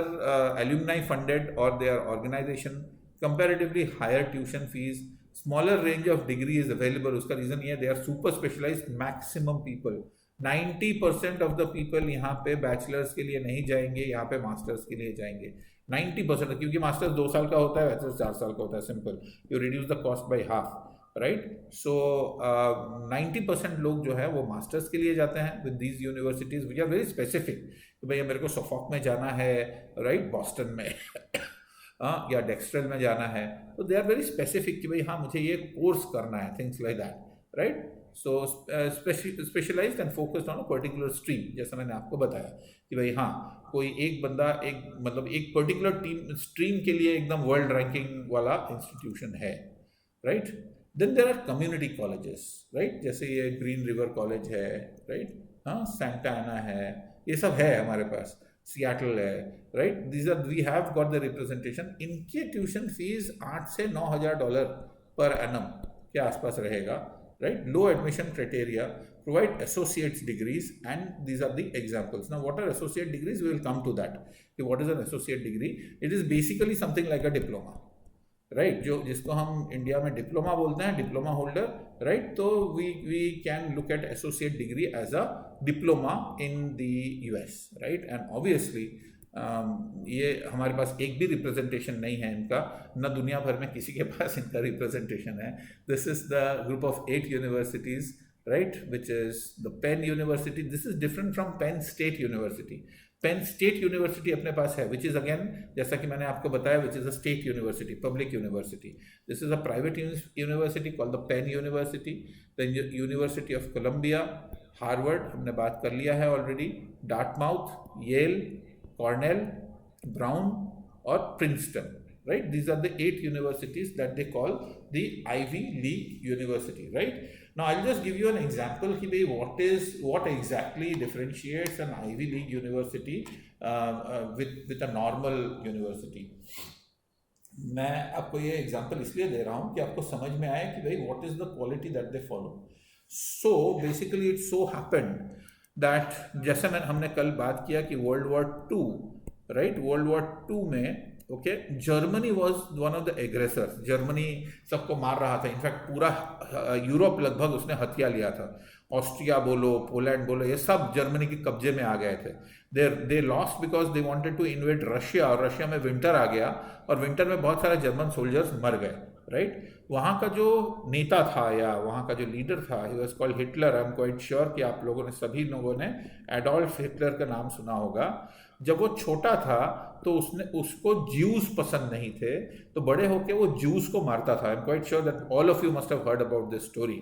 alumni funded or they are organization, comparatively higher tuition fees, smaller range of degree is available. उसका reason ये है, they are super specialized, maximum people, 90% of the people यहाँ पे bachelors के लिए नहीं जाएंगे, यहाँ पे मास्टर्स के लिए जाएंगे 90%, क्योंकि मास्टर्स 2 साल का होता है, बैचलर्स 4 साल का होता है, simple, you reduce the cost by half, right. So 90% लोग जो है वो मास्टर्स के लिए जाते हैं with these universities which are very specific, कि भैया मेरे को सफॉक में जाना है, राइट, बॉस्टन में या डेक्सट्रेल में जाना है, तो दे आर वेरी स्पेसिफिक कि भाई हाँ मुझे ये कोर्स करना है, things like that, right. So specialised and focused on a particular stream, जैसा मैंने आपको बताया कि भाई हाँ कोई एक बंदा एक मतलब एक पर्टिकुलर टीम स्ट्रीम के लिए एकदम वर्ल्ड रैंकिंग वाला इंस्टीट्यूशन है, right. Then there are community colleges, right, जैसे ये ग्रीन रिवर कॉलेज है, राइट, हाँ, सैंटा एना है, ये सब है हमारे पास, सियाटल है, right. These are, we have got the representation. इनके ट्यूशन फीस $8,000 से $9,000 पर एनम के आसपास रहेगा, right? Low admission criteria, provide associate's degrees, and these are the examples. Now what are associate degrees? We will come to that. Okay, what is an associate degree? It is basically something like a diploma, right? जो जिसको हम India में diploma बोलते हैं, diploma holder, right. तो we can look at associate degree as a diploma in the US, right? And obviously ये हमारे पास एक भी रिप्रेजेंटेशन नहीं है इनका, न दुनिया भर में किसी के पास इनका रिप्रेजेंटेशन है। This is the group of 8 universities, right, which is the Penn university. This is different from Penn state University. पेन स्टेट यूनिवर्सिटी अपने पास है, विच इज अगेन, जैसा कि मैंने आपको बताया, which is a state university, public university. This is a private university called the Penn university. The university of Columbia, Harvard हमने बात कर लिया है already, Dartmouth, Yale, Cornell, Brown or Princeton, right? These are the 8 universities that they call the Ivy League University, right? Now I'll just give you an example कि what exactly differentiates an Ivy League university with a normal university. मैं आपको ये example इसलिए दे रहा हूँ कि आपको समझ में आए कि भाई what is the quality that they follow. So basically it so happened that, जैसे हमने कल बात किया कि world war 2, right, world war 2 में, okay, Germany was one of the aggressors. Germany सबको मार रहा था, इनफैक्ट पूरा यूरोप लगभग उसने हथिया लिया था। ऑस्ट्रिया बोलो, पोलैंड बोलो, ये सब जर्मनी के कब्जे में आ गए थे। They lost because they wanted to invade Russia, और रशिया में विंटर आ गया, और विंटर में बहुत सारे जर्मन सोल्जर्स मर गए, राइट। वहाँ का जो नेता था या वहाँ का जो लीडर था, he was called Hitler. I am quite sure कि आप लोगों ने, सभी लोगों ने एडोल्फ हिटलर का नाम सुना होगा। जब वो छोटा था तो उसको ज्यूज पसंद नहीं थे, तो बड़े होके वो ज्यूज को मारता था। I am quite sure that all of you must have heard about this story.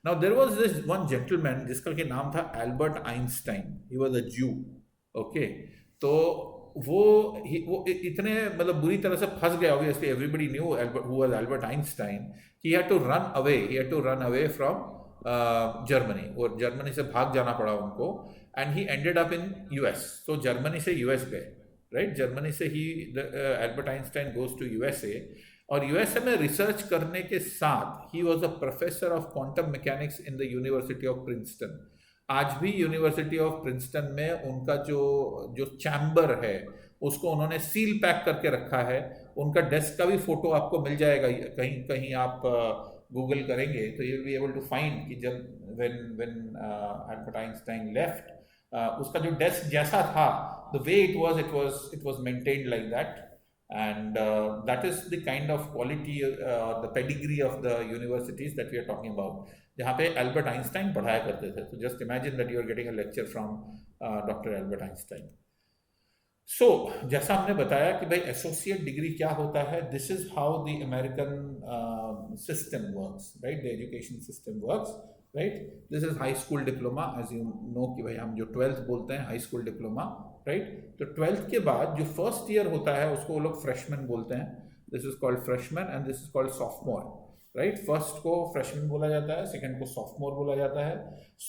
Now there was this one gentleman जिसका के नाम था Albert Einstein. He was a Jew, okay. तो वो इतने मतलब बुरी तरह से फंस गया, obviously everybody knew who was Albert Einstein, he had to run away from Germany, और जर्मनी से भाग जाना पड़ा उनको, and he ended up in US. तो जर्मनी से यूएस गए, राइट, जर्मनी से ही Albert Einstein goes to USA, और यूएसए में रिसर्च करने के साथ ही was a professor of quantum mechanics in the university of Princeton. आज भी यूनिवर्सिटी ऑफ प्रिंसटन में उनका जो चैम्बर है उसको उन्होंने सील पैक करके रखा है। उनका डेस्क का भी फोटो आपको मिल जाएगा, कहीं कहीं आप गूगल करेंगे तो you will be able to find कि जब व्हेन एल्बर्ट आइंस्टाइन लेफ्ट, उसका जो डेस्क जैसा था, the way it was maintained like that, and that is the kind of quality, the pedigree of the universities that we are talking about, जहाँ पे Albert Einstein पढ़ाया करते थे. So just imagine that you are getting a lecture from Dr. Albert Einstein. सो जैसा हमने बताया कि भाई एसोसिएट डिग्री क्या होता है, this is how the American system works, right, the education system works, right. This is high school diploma, as you know कि भाई हम जो 12th बोलते हैं हाई स्कूल डिप्लोमा, राइट. तो 12th के बाद जो फर्स्ट ईयर होता है उसको वो लोग फ्रेशमैन बोलते हैं. This is called freshman and this is called sophomore, right. First को फ्रेशमैन बोला जाता है, सेकंड को सॉफ्टमोर बोला जाता है.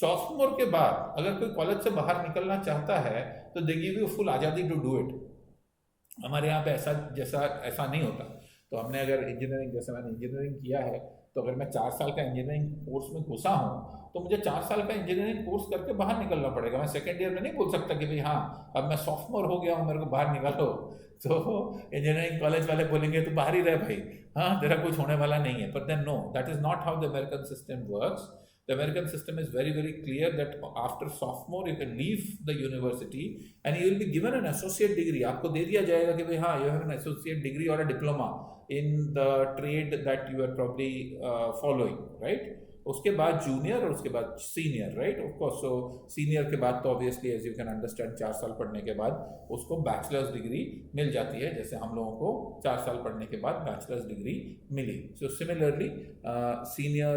सॉफ्टमोर के बाद अगर कोई कॉलेज से बाहर निकलना चाहता है तो दे गिव यू फुल आज़ादी टू डू इट. हमारे यहाँ पे ऐसा नहीं होता. तो हमने अगर इंजीनियरिंग, जैसे मैंने इंजीनियरिंग किया है, तो अगर मैं 4 साल का इंजीनियरिंग कोर्स में घुसा हूँ तो मुझे 4 साल का इंजीनियरिंग कोर्स करके बाहर निकलना पड़ेगा. मैं सेकेंड ईयर में नहीं बोल सकता कि भाई हाँ अब मैं सॉफ्टमोर हो गया हूँ, मेरे को बाहर निकालो. तो इंजीनियरिंग कॉलेज वाले बोलेंगे तो बाहर ही रह भाई, हाँ तेरा कुछ होने वाला नहीं है. But then no, that is not how the American system works. The American system is very, very clear that after sophomore you can leave the university and you will be given an associate degree. आपको दे दिया जाएगा कि भाई हाँ you have an associate degree or a diploma in the trade that you are probably following, right? उसके बाद junior और उसके बाद senior, right. Of course so senior के बाद तो obviously as you can understand 4 साल पढ़ने के बाद उसको बैचलर्स डिग्री मिल जाती है, जैसे हम लोगों को 4 साल पढ़ने के बाद बैचलर्स डिग्री मिली. सो सिमिलरली सीनियर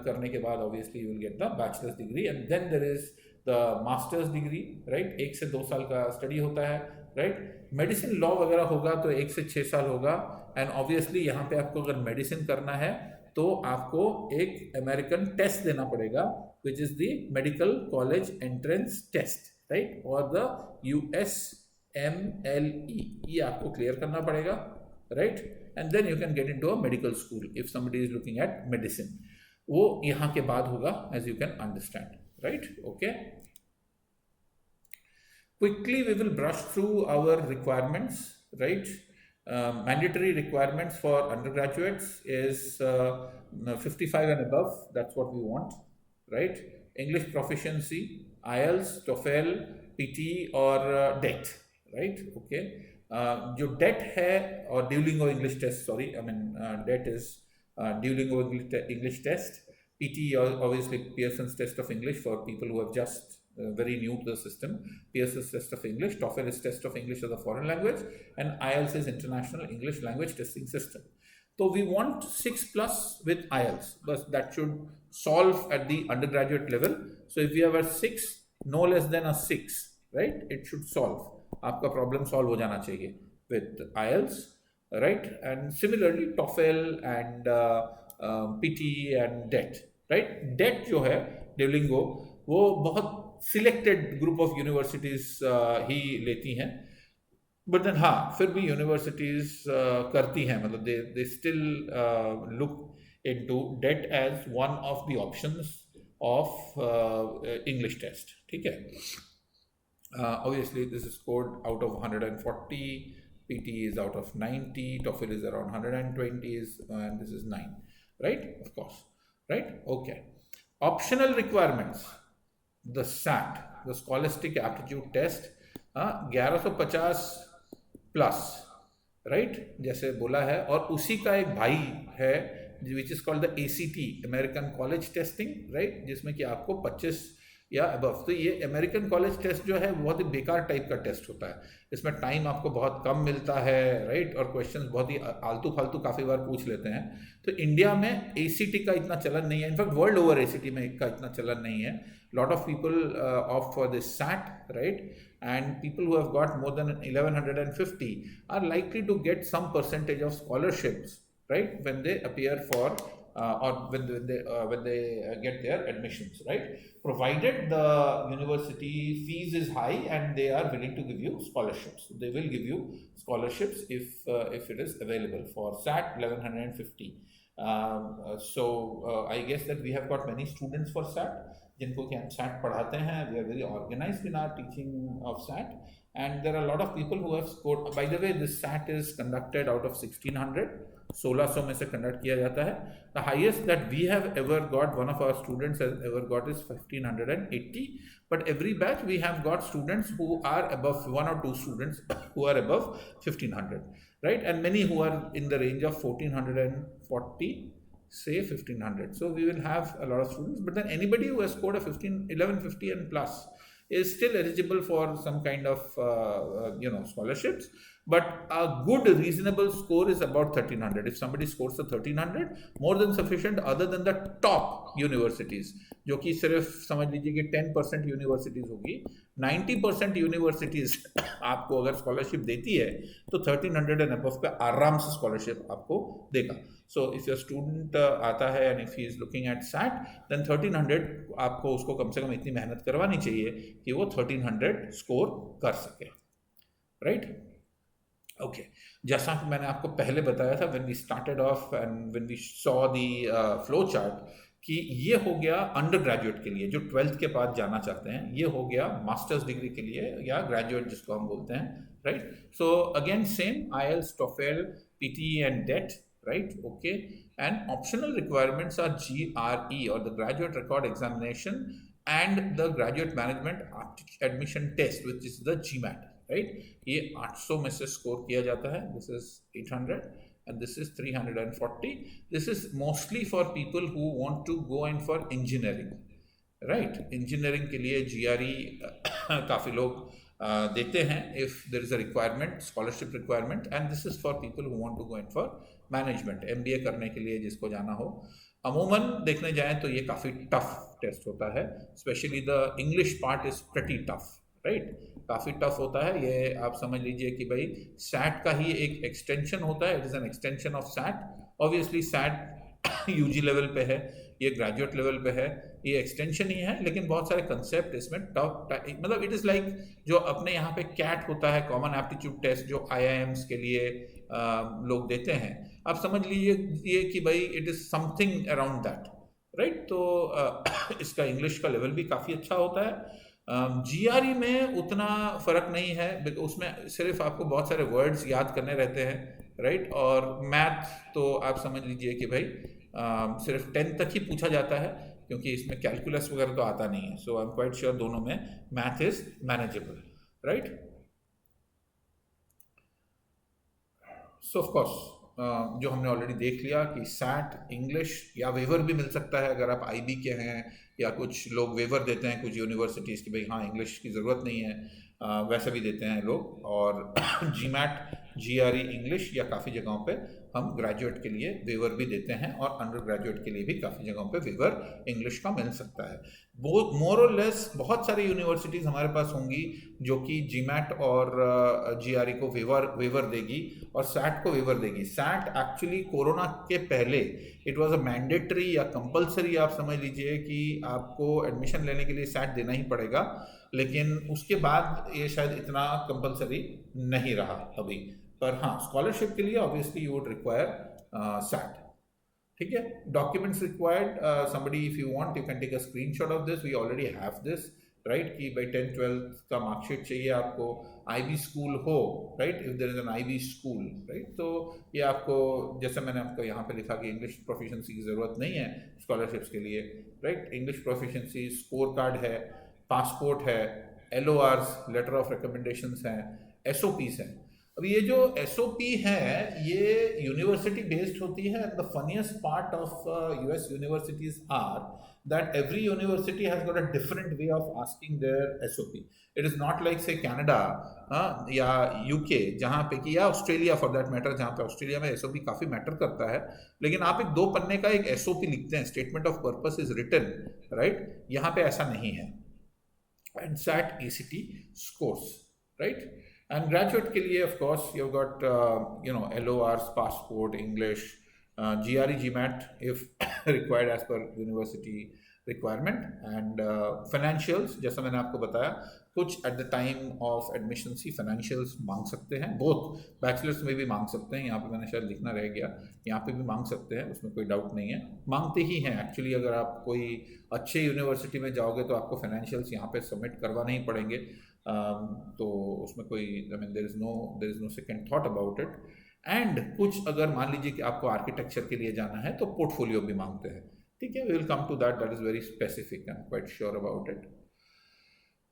करने के बाद obviously you will get the bachelors degree and then there is the masters degree, right. 1 से 2 साल का स्टडी होता है, राइट. मेडिसिन लॉ वगैरह होगा तो 1 से 6 साल होगा. एंड ऑब्वियसली यहाँ पे आपको अगर मेडिसिन करना है तो आपको एक अमेरिकन टेस्ट देना पड़ेगा, which is the medical college entrance test, right, और द USMLE. ये आपको क्लियर करना पड़ेगा, right. And then you can get into a medical school if somebody is looking at medicine. वो यहाँ के बाद होगा, as you can understand, right. Okay, quickly we will brush through our requirements, right. Mandatory requirements for undergraduates is 55 and above. That's what we want, right. English proficiency, IELTS, TOEFL, PT or DET, right. Okay, जो DET है और Duolingo English test, sorry, I mean DET is Duolingo English test. PT obviously Pearson's test of English for people who have just very new to the system. Pearson's test of English, TOEFL is test of English as a foreign language, and IELTS is International English Language Testing System. So we want 6+ with IELTS, but that should solve at the undergraduate level. So if you have a 6, no less than a 6, right, it should solve. आपका problem solve हो जाना चाहिए with IELTS, right. And similarly TOEFL and PT and DET, right. DET जो है Duolingo, वो बहुत selected group of universities ही लेती हैं. बट देन हाँ फिर भी यूनिवर्सिटीज करती हैं, मतलब they still look into that as one of the options of English test, ठीक है. Obviously this is scored out of 140, PT is out of 90, TOEFL is around 120s, and this is 9, right, of course, right. Okay, optional requirements. The SAT, the Scholastic Aptitude Test, 1150 plus, right, जैसे बोला है. और उसी का एक भाई है which is called the ACT, American college testing, right, जिसमें कि आपको 25 या अबव. तो ये अमेरिकन कॉलेज टेस्ट जो है बहुत ही बेकार टाइप का टेस्ट होता है. इसमें टाइम आपको बहुत कम मिलता है, राइट, और क्वेश्चंस बहुत ही आलतू फालतू काफ़ी बार पूछ लेते हैं. तो इंडिया में ACT का इतना चलन नहीं है, इनफैक्ट वर्ल्ड ओवर ACT में का इतना चलन नहीं है. Lot of people of for this SAT, right, and people who have got more than 1150 are likely to get some percentage of scholarships, right, when they appear for or when they get their admissions, right, provided the university fees is high and they are willing to give you scholarships. They will give you scholarships if it is available for SAT 1150. So I guess that we have got many students for SAT, जिनको कि हम SAT पढ़ाते हैं. We are very organized in our teaching of SAT, and there are a lot of people who have scored. By the way, this SAT is conducted out of 1600, 1600 में से conduct किया जाता है। The highest that we have ever got, one of our students has ever got is 1580, but every batch we have got students who are above, 1 or 2 students who are above 1500, right? And many who are in the range of 1440, say 1500. So we will have a lot of students, but then anybody who has scored a 1150 and plus is still eligible for some kind of scholarships. But a good reasonable score is about 1300. If somebody scores a 1300, more than sufficient, other than the top universities, जो कि सिर्फ समझ लीजिए कि 10% universities होगी, 90% universities आपको अगर scholarship देती है तो 1300 एंड अबव पे आराम से स्कॉलरशिप आपको देगा। सो इफ योर स्टूडेंट आता है and if he is looking at SAT, then 1300 आपको उसको कम से कम इतनी मेहनत करवानी चाहिए कि वो 1300 स्कोर कर सके, राइट? ओके, जैसा कि मैंने आपको पहले बताया था, when we started off and when we saw the flow chart, कि ये हो गया अंडर ग्रेजुएट के लिए जो 12th के बाद जाना चाहते हैं, ये हो गया मास्टर्स डिग्री के लिए या ग्रेजुएट जिसको हम बोलते हैं, right? So again same IELTS, TOEFL, PTE and DET, right? Okay, and optional requirements are GRE or the Graduate Record Examination and the Graduate Management Admission Test, which is the GMAT, right? ये 800 में से score किया जाता है. This is 800 and this is 340. This is mostly for people who want to go in for engineering, right? Engineering के लिए GRE काफ़ी लोग देते हैं if there is a requirement, scholarship requirement, and this is for people who want to go in for management, MBA करने के लिए जिसको जाना हो. अमूमन देखने जाएं तो ये काफ़ी टफ टेस्ट होता है, specially the English part is pretty tough, right? काफ़ी टफ होता है ये. आप समझ लीजिए कि भाई सैट का ही एक एक्सटेंशन होता है, it is an extension of SAT. Obviously SAT UG level पे है, ये ग्रेजुएट लेवल पे है, ये एक्सटेंशन ही है, लेकिन बहुत सारे कंसेप्ट इसमें टफ, मतलब इट इज़ लाइक जो अपने यहाँ पे कैट होता है, कॉमन एप्टीट्यूड टेस्ट, जो IIMs के लिए लोग देते हैं. आप समझ लीजिए ये कि भाई it is something around that, right? तो इसका इंग्लिश का लेवल भी काफ़ी अच्छा होता है. GRE में उतना फ़र्क नहीं है, उसमें सिर्फ आपको बहुत सारे वर्ड्स याद करने रहते हैं, राइट? और मैथ तो आप समझ लीजिए कि भाई सिर्फ 10 तक ही पूछा जाता है, क्योंकि इसमें कैलकुलस वगैरह तो आता नहीं है. सो आई एम क्वाइट श्योर दोनों में math is manageable, right? So of course जो हमने ऑलरेडी देख लिया कि सैट, इंग्लिश या वेवर भी मिल सकता है अगर आप IB के हैं, या कुछ लोग वेवर देते हैं कुछ यूनिवर्सिटीज़ की भाई हाँ इंग्लिश की ज़रूरत नहीं है, वैसे भी देते हैं लोग. और GMAT, GRE इंग्लिश, या काफ़ी जगहों पे हम ग्रेजुएट के लिए वेवर भी देते हैं, और अंडर ग्रेजुएट के लिए भी काफ़ी जगहों पे वेवर इंग्लिश का मिल सकता है. वो मोर और लेस बहुत सारी यूनिवर्सिटीज़ हमारे पास होंगी जो कि GMAT और GRE को वेवर देगी और सैट को वेवर देगी. सैट एक्चुअली कोरोना के पहले इट वाज अ मैंडेटरी या कंपलसरी, आप समझ लीजिए कि आपको एडमिशन लेने के लिए सैट देना ही पड़ेगा, लेकिन उसके बाद ये शायद इतना कंपलसरी नहीं रहा अभी. पर हाँ, स्कॉलरशिप के लिए obviously you would require SAT. ठीक है, documents required, somebody if you want you can take a screenshot of this, we already have this, right? कि भाई 10th 12th का मार्कशीट चाहिए आपको, IB स्कूल हो, right? If there is an IB school, right? तो ये आपको, जैसे मैंने आपको यहाँ पे लिखा कि इंग्लिश प्रोफिशिएंसी की ज़रूरत नहीं है स्कॉलरशिप्स के लिए, right? English proficiency, score card है, पासपोर्ट है, LORs, लेटर ऑफ रिकमेंडेशंस हैं, SOPs हैं. अब ये जो SOP है ये यूनिवर्सिटी बेस्ड होती है. The funniest part of US universities are that every university has got a different way of asking their SOP. It is not like say Canada या UK जहाँ पे कि, या ऑस्ट्रेलिया फॉर दैट मैटर, जहाँ पे Australia में SOP काफ़ी matter करता है, लेकिन आप एक 2 पन्ने का एक SOP लिखते हैं, statement of purpose is written, right? यहाँ पे ऐसा नहीं है. And SAT ACT scores, right? And graduate के लिए of course you've got LORs, passport, English, GRE, GMAT if required as per university requirement, and financials जैसा मैंने आपको बताया, कुछ at the time of admission he financials मांग सकते हैं. बोथ बैचलर्स में भी मांग सकते हैं, यहाँ पे मैंने शायद लिखना रह गया, यहाँ पे भी मांग सकते हैं, उसमें कोई डाउट नहीं है, मांगते ही हैं एक्चुअली. अगर आप कोई अच्छे यूनिवर्सिटी में जाओगे तो आपको फाइनेंशियल्स यहाँ पे सबमिट करवाने ही पड़ेंगे. तो उसमें कोई I mean there is no second thought about it. And कुछ अगर मान लीजिए कि आपको आर्किटेक्चर के लिए जाना है तो पोर्टफोलियो भी मांगते हैं, ठीक है, we will come to that, that is very specific, I am quite sure about it.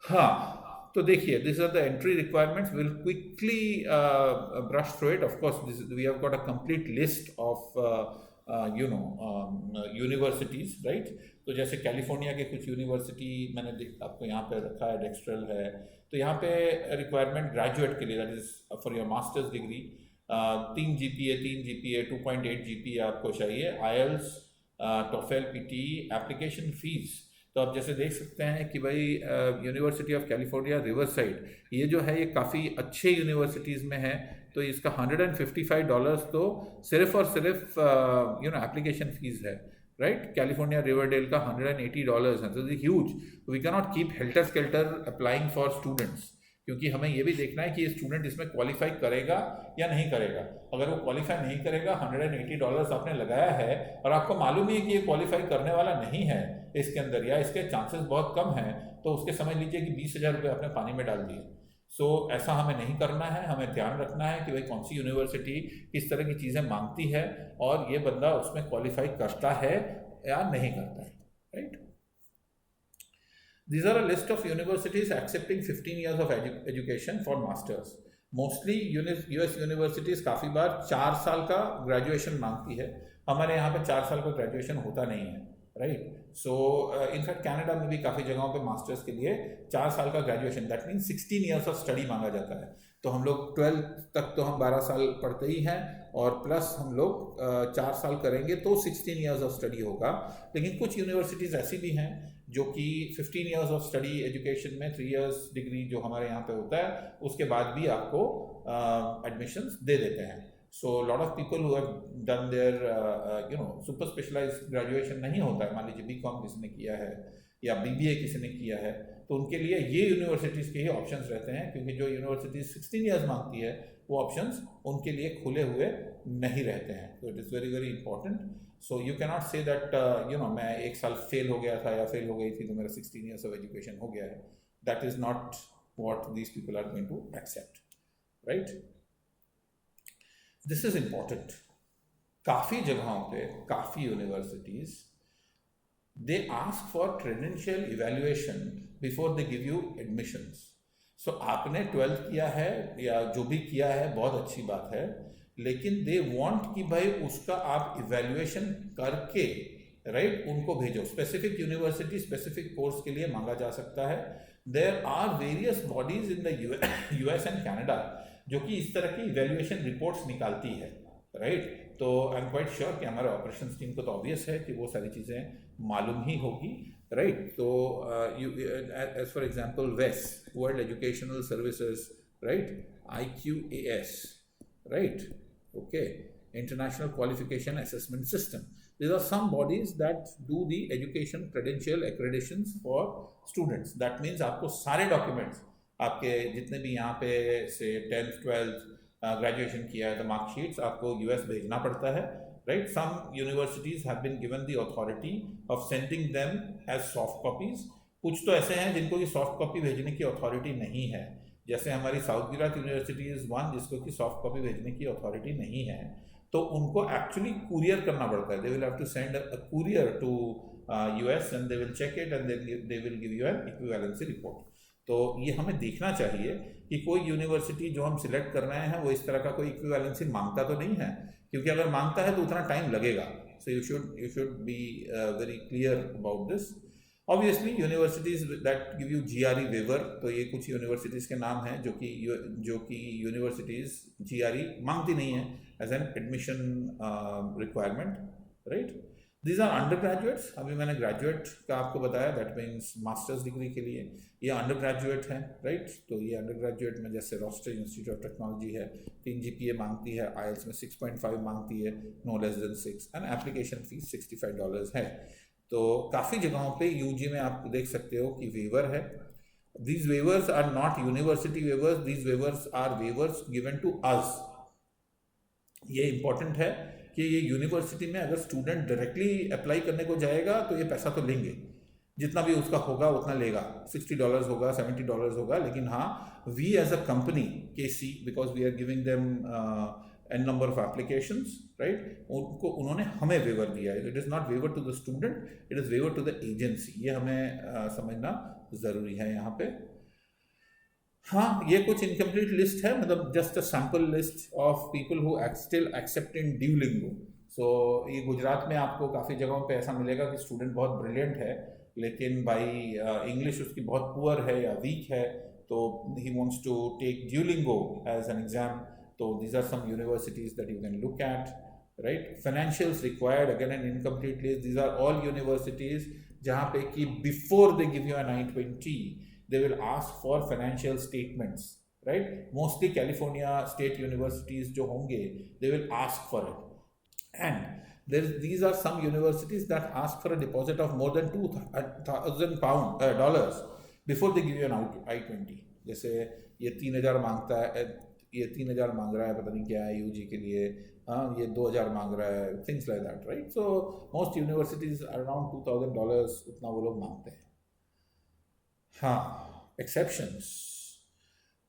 हाँ, तो देखिए, this are the entry requirements, will quickly brush through it. Of course we have got a complete list of universities, right. तो जैसे California के कुछ university मैंने आपको यहाँ पे रखा है, डेक्स्ट्रल है, तो यहाँ पे रिक्वायरमेंट ग्रेजुएट के लिए, that is for your masters degree, 3 GPA 2.8 GPA आपको चाहिए, IELTS, TOEFL, PT, application fees. तो आप जैसे देख सकते हैं कि भाई यूनिवर्सिटी ऑफ कैलिफोर्निया रिवरसाइड, ये जो है ये काफ़ी अच्छे यूनिवर्सिटीज़ में है, तो इसका $155 तो सिर्फ और सिर्फ एप्लीकेशन फीस है, राइट। कैलिफोर्निया रिवरडेल का $180 है, तो huge. We can not keep helter skelter applying for students, क्योंकि हमें ये भी देखना है कि ये स्टूडेंट इसमें क्वालिफाई करेगा या नहीं करेगा। अगर वो क्वालिफाई नहीं करेगा, $180 आपने लगाया है और आपको मालूम ही है कि ये क्वालिफाई करने वाला नहीं है इसके अंदर, या इसके चांसेस बहुत कम हैं, तो उसके समझ लीजिए कि 20,000 रुपये आपने पानी में डाल दिए। सो ऐसा हमें नहीं करना है, हमें ध्यान रखना है कि भाई कौन सी यूनिवर्सिटी किस तरह की चीज़ें मांगती है और ये बंदा उसमें क्वालिफाई करता है या नहीं करता है, right. These are a list of universities accepting 15 years of education for masters. Mostly US universities काफ़ी बार 4 साल का ग्रेजुएशन मांगती है, हमारे यहाँ पे 4 साल का ग्रेजुएशन होता नहीं है, राइट। सो इनफैक्ट कनाडा में भी काफ़ी जगहों पे मास्टर्स के लिए 4 साल का graduation, that means 16 years of study मांगा जाता है। तो हम लोग 12 तक तो हम 12 साल पढ़ते ही हैं, और प्लस हम लोग 4 साल करेंगे तो 16 ईयर्स ऑफ स्टडी होगा। लेकिन कुछ यूनिवर्सिटीज़ ऐसी भी हैं जो कि 15 ईयर्स ऑफ स्टडी एजुकेशन में 3 इयर्स डिग्री जो हमारे यहाँ पे होता है, उसके बाद भी आपको एडमिशन्स दे देते हैं। So lot of people who have done their super specialised graduation नहीं होता है, मान लीजिए बीकॉम किसी ने किया है या बीबीए किसी ने किया है, तो उनके लिए ये यूनिवर्सिटीज़ के ही ऑप्शंस रहते हैं, क्योंकि जो यूनिवर्सिटीज़ 16 ईयर्स मांगती है वो ऑप्शंस उनके लिए खुले हुए नहीं रहते हैं। तो it is very very important. So you cannot say that मैं 1 साल फेल हो गया था या फेल हो गई थी तो मेरा 16 ईयर्स ऑफ एजुकेशन हो गया है। That is not what these people are going to accept, right. This is important. काफ़ी जगहों पे, काफ़ी universities, they ask for credential evaluation before they give you admissions. So आपने 12th किया है या जो भी किया है बहुत अच्छी बात है, लेकिन दे वांट कि भाई उसका आप इवेल्युएशन करके, राइट, उनको भेजो। स्पेसिफिक यूनिवर्सिटी स्पेसिफिक कोर्स के लिए मांगा जा सकता है। There are various bodies in the US and Canada जो कि इस तरह की इवेल्युएशन रिपोर्ट्स निकालती है, राइट। तो आई एम क्वाइट श्योर कि हमारे ऑपरेशंस टीम को तो ऑब्वियस है कि वो सारी चीज़ें मालूम ही होगी, राइट। तो एज फॉर एग्जांपल वेस, world educational services, right, IQAS, right, okay, international qualification assessment system, these are some bodies that do the education credential accreditations for students. That means आपको सारे डॉक्यूमेंट्स, आपके जितने भी यहाँ पे से 10th 12th ग्रेजुएशन किया है, तो मार्कशीट्स आपको यूएस भेजना पड़ता है, right. Some universities have been given the authority of sending them as soft copies. कुछ तो ऐसे हैं जिनको कि सॉफ्ट कॉपी भेजने की अथॉरिटी नहीं है, जैसे हमारी south Gujarat university is one जिसको कि सॉफ्ट कॉपी भेजने की अथॉरिटी नहीं है, तो उनको एक्चुअली कुरियर करना पड़ता है। They will have to send a courier to US and they will check it and they will give you an equivalency report. तो ये हमें देखना चाहिए कि कोई यूनिवर्सिटी जो हम सिलेक्ट कर रहे हैं वो इस तरह का कोई इक्विवेलेंसी मांगता तो नहीं है, क्योंकि अगर मांगता है तो उतना टाइम लगेगा। So you should be very clear about this. Obviously universities that give you GRE waiver, तो ये कुछ यूनिवर्सिटीज़ के नाम हैं जो कि यूनिवर्सिटीज़ GRE मांगती नहीं है as an admission requirement, right. These are undergraduates. अभी मैंने ग्रेजुएट का आपको बताया, दैट मीन्स मास्टर्स डिग्री के लिए ये अंडर ग्रेजुएट हैं, राइट। तो ये अंडर ग्रेजुएट में जैसे रोस्टर इंस्टीट्यूट ऑफ टेक्नोलॉजी है, 3 GPA मांगती है, IELTS में 6.5 मांगती है, no less than 6, and application fees $65 है। तो काफ़ी जगहों पे यूजी में आप देख सकते हो कि वेवर है। These waivers are not university waivers, these waivers are waivers given to us. ये इंपॉर्टेंट है कि ये यूनिवर्सिटी में अगर स्टूडेंट डायरेक्टली अप्लाई करने को जाएगा तो ये पैसा तो लेंगे, जितना भी उसका होगा उतना लेगा, $60 होगा, $70 होगा, लेकिन हाँ we as a company KC, because we are giving them an number of applications, right, उनको उन्होंने हमें वेवर दिया है. It is not waiver to the student, it is waiver to the agency. ये हमें समझना ज़रूरी है यहाँ पे. हाँ, ये कुछ इनकम्प्लीट लिस्ट है, मतलब just a sample list of people who still accept in Duolingo. So ये गुजरात में आपको काफ़ी जगहों पे ऐसा मिलेगा कि स्टूडेंट बहुत ब्रिलियंट है, लेकिन भाई इंग्लिश उसकी बहुत पुअर है या वीक है, तो ही wants to take Duolingo as an exam. तो these are some universities that you can look at, right? Financials required, again an incomplete list. These are all universities जहाँ पे कि before they give you an I-20 they will ask for financial statements, right? Mostly California state universities जो होंगे they will ask for it. And these are some universities that ask for a deposit of more than $2,000 before they give you an I-20. जैसे ये 3,000 मांगता है, ये 3,000 मांग रहा है, पता नहीं क्या है यूजी के लिए, हाँ ये 2,000 मांग रहा है, things like that, right. So most universities around $2,000 उतना वो लोग मांगते हैं. हाँ, एक्सेप्शंस.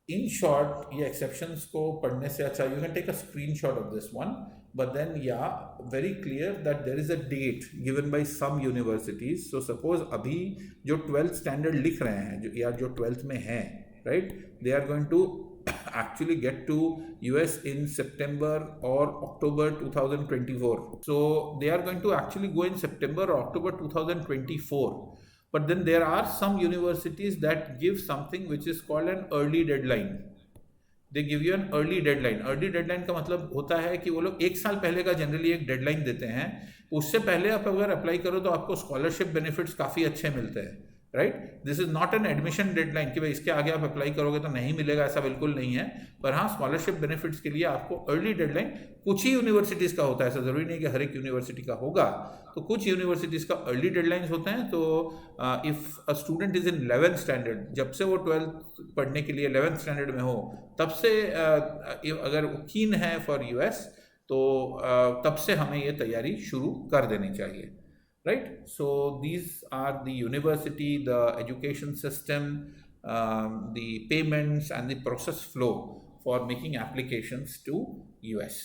इन शॉर्ट ये एक्सेप्शंस को पढ़ने से अच्छा you can take a screenshot of this one, but then yeah very clear that there is a date given by some universities. So suppose अभी जो 12th स्टैंडर्ड लिख रहे हैं या जो 12th में हैं, right, they are going to actually get to US in September or October 2024. So they are going to actually go in September or October 2024. But then there are some universities that give something which is called an early deadline. They give you an early deadline. Early deadline का मतलब होता है कि वो लोग एक साल पहले का जनरली एक डेडलाइन देते हैं. उससे पहले आप अगर अप्लाई करो तो आपको स्कॉलरशिप बेनिफिट्स काफ़ी अच्छे मिलते हैं, right. This is not an admission deadline कि भाई इसके आगे आप अप्लाई करोगे तो नहीं मिलेगा, ऐसा बिल्कुल नहीं है. पर हाँ, स्कॉलरशिप बेनिफिट्स के लिए आपको अर्ली डेडलाइन कुछ ही यूनिवर्सिटीज़ का होता है, ऐसा ज़रूरी नहीं कि हर एक यूनिवर्सिटी का होगा. तो कुछ यूनिवर्सिटीज़ का अर्ली डेडलाइंस होते हैं. तो if a student is in 11th standard, जब से वो 12th पढ़ने के लिए 11th स्टैंडर्ड में हो, तब से अगर वो कीन है फॉर US, तो तब से हमें ये तैयारी शुरू कर देनी चाहिए, right? So these are the university, the education system, the payments and the process flow for making applications to US.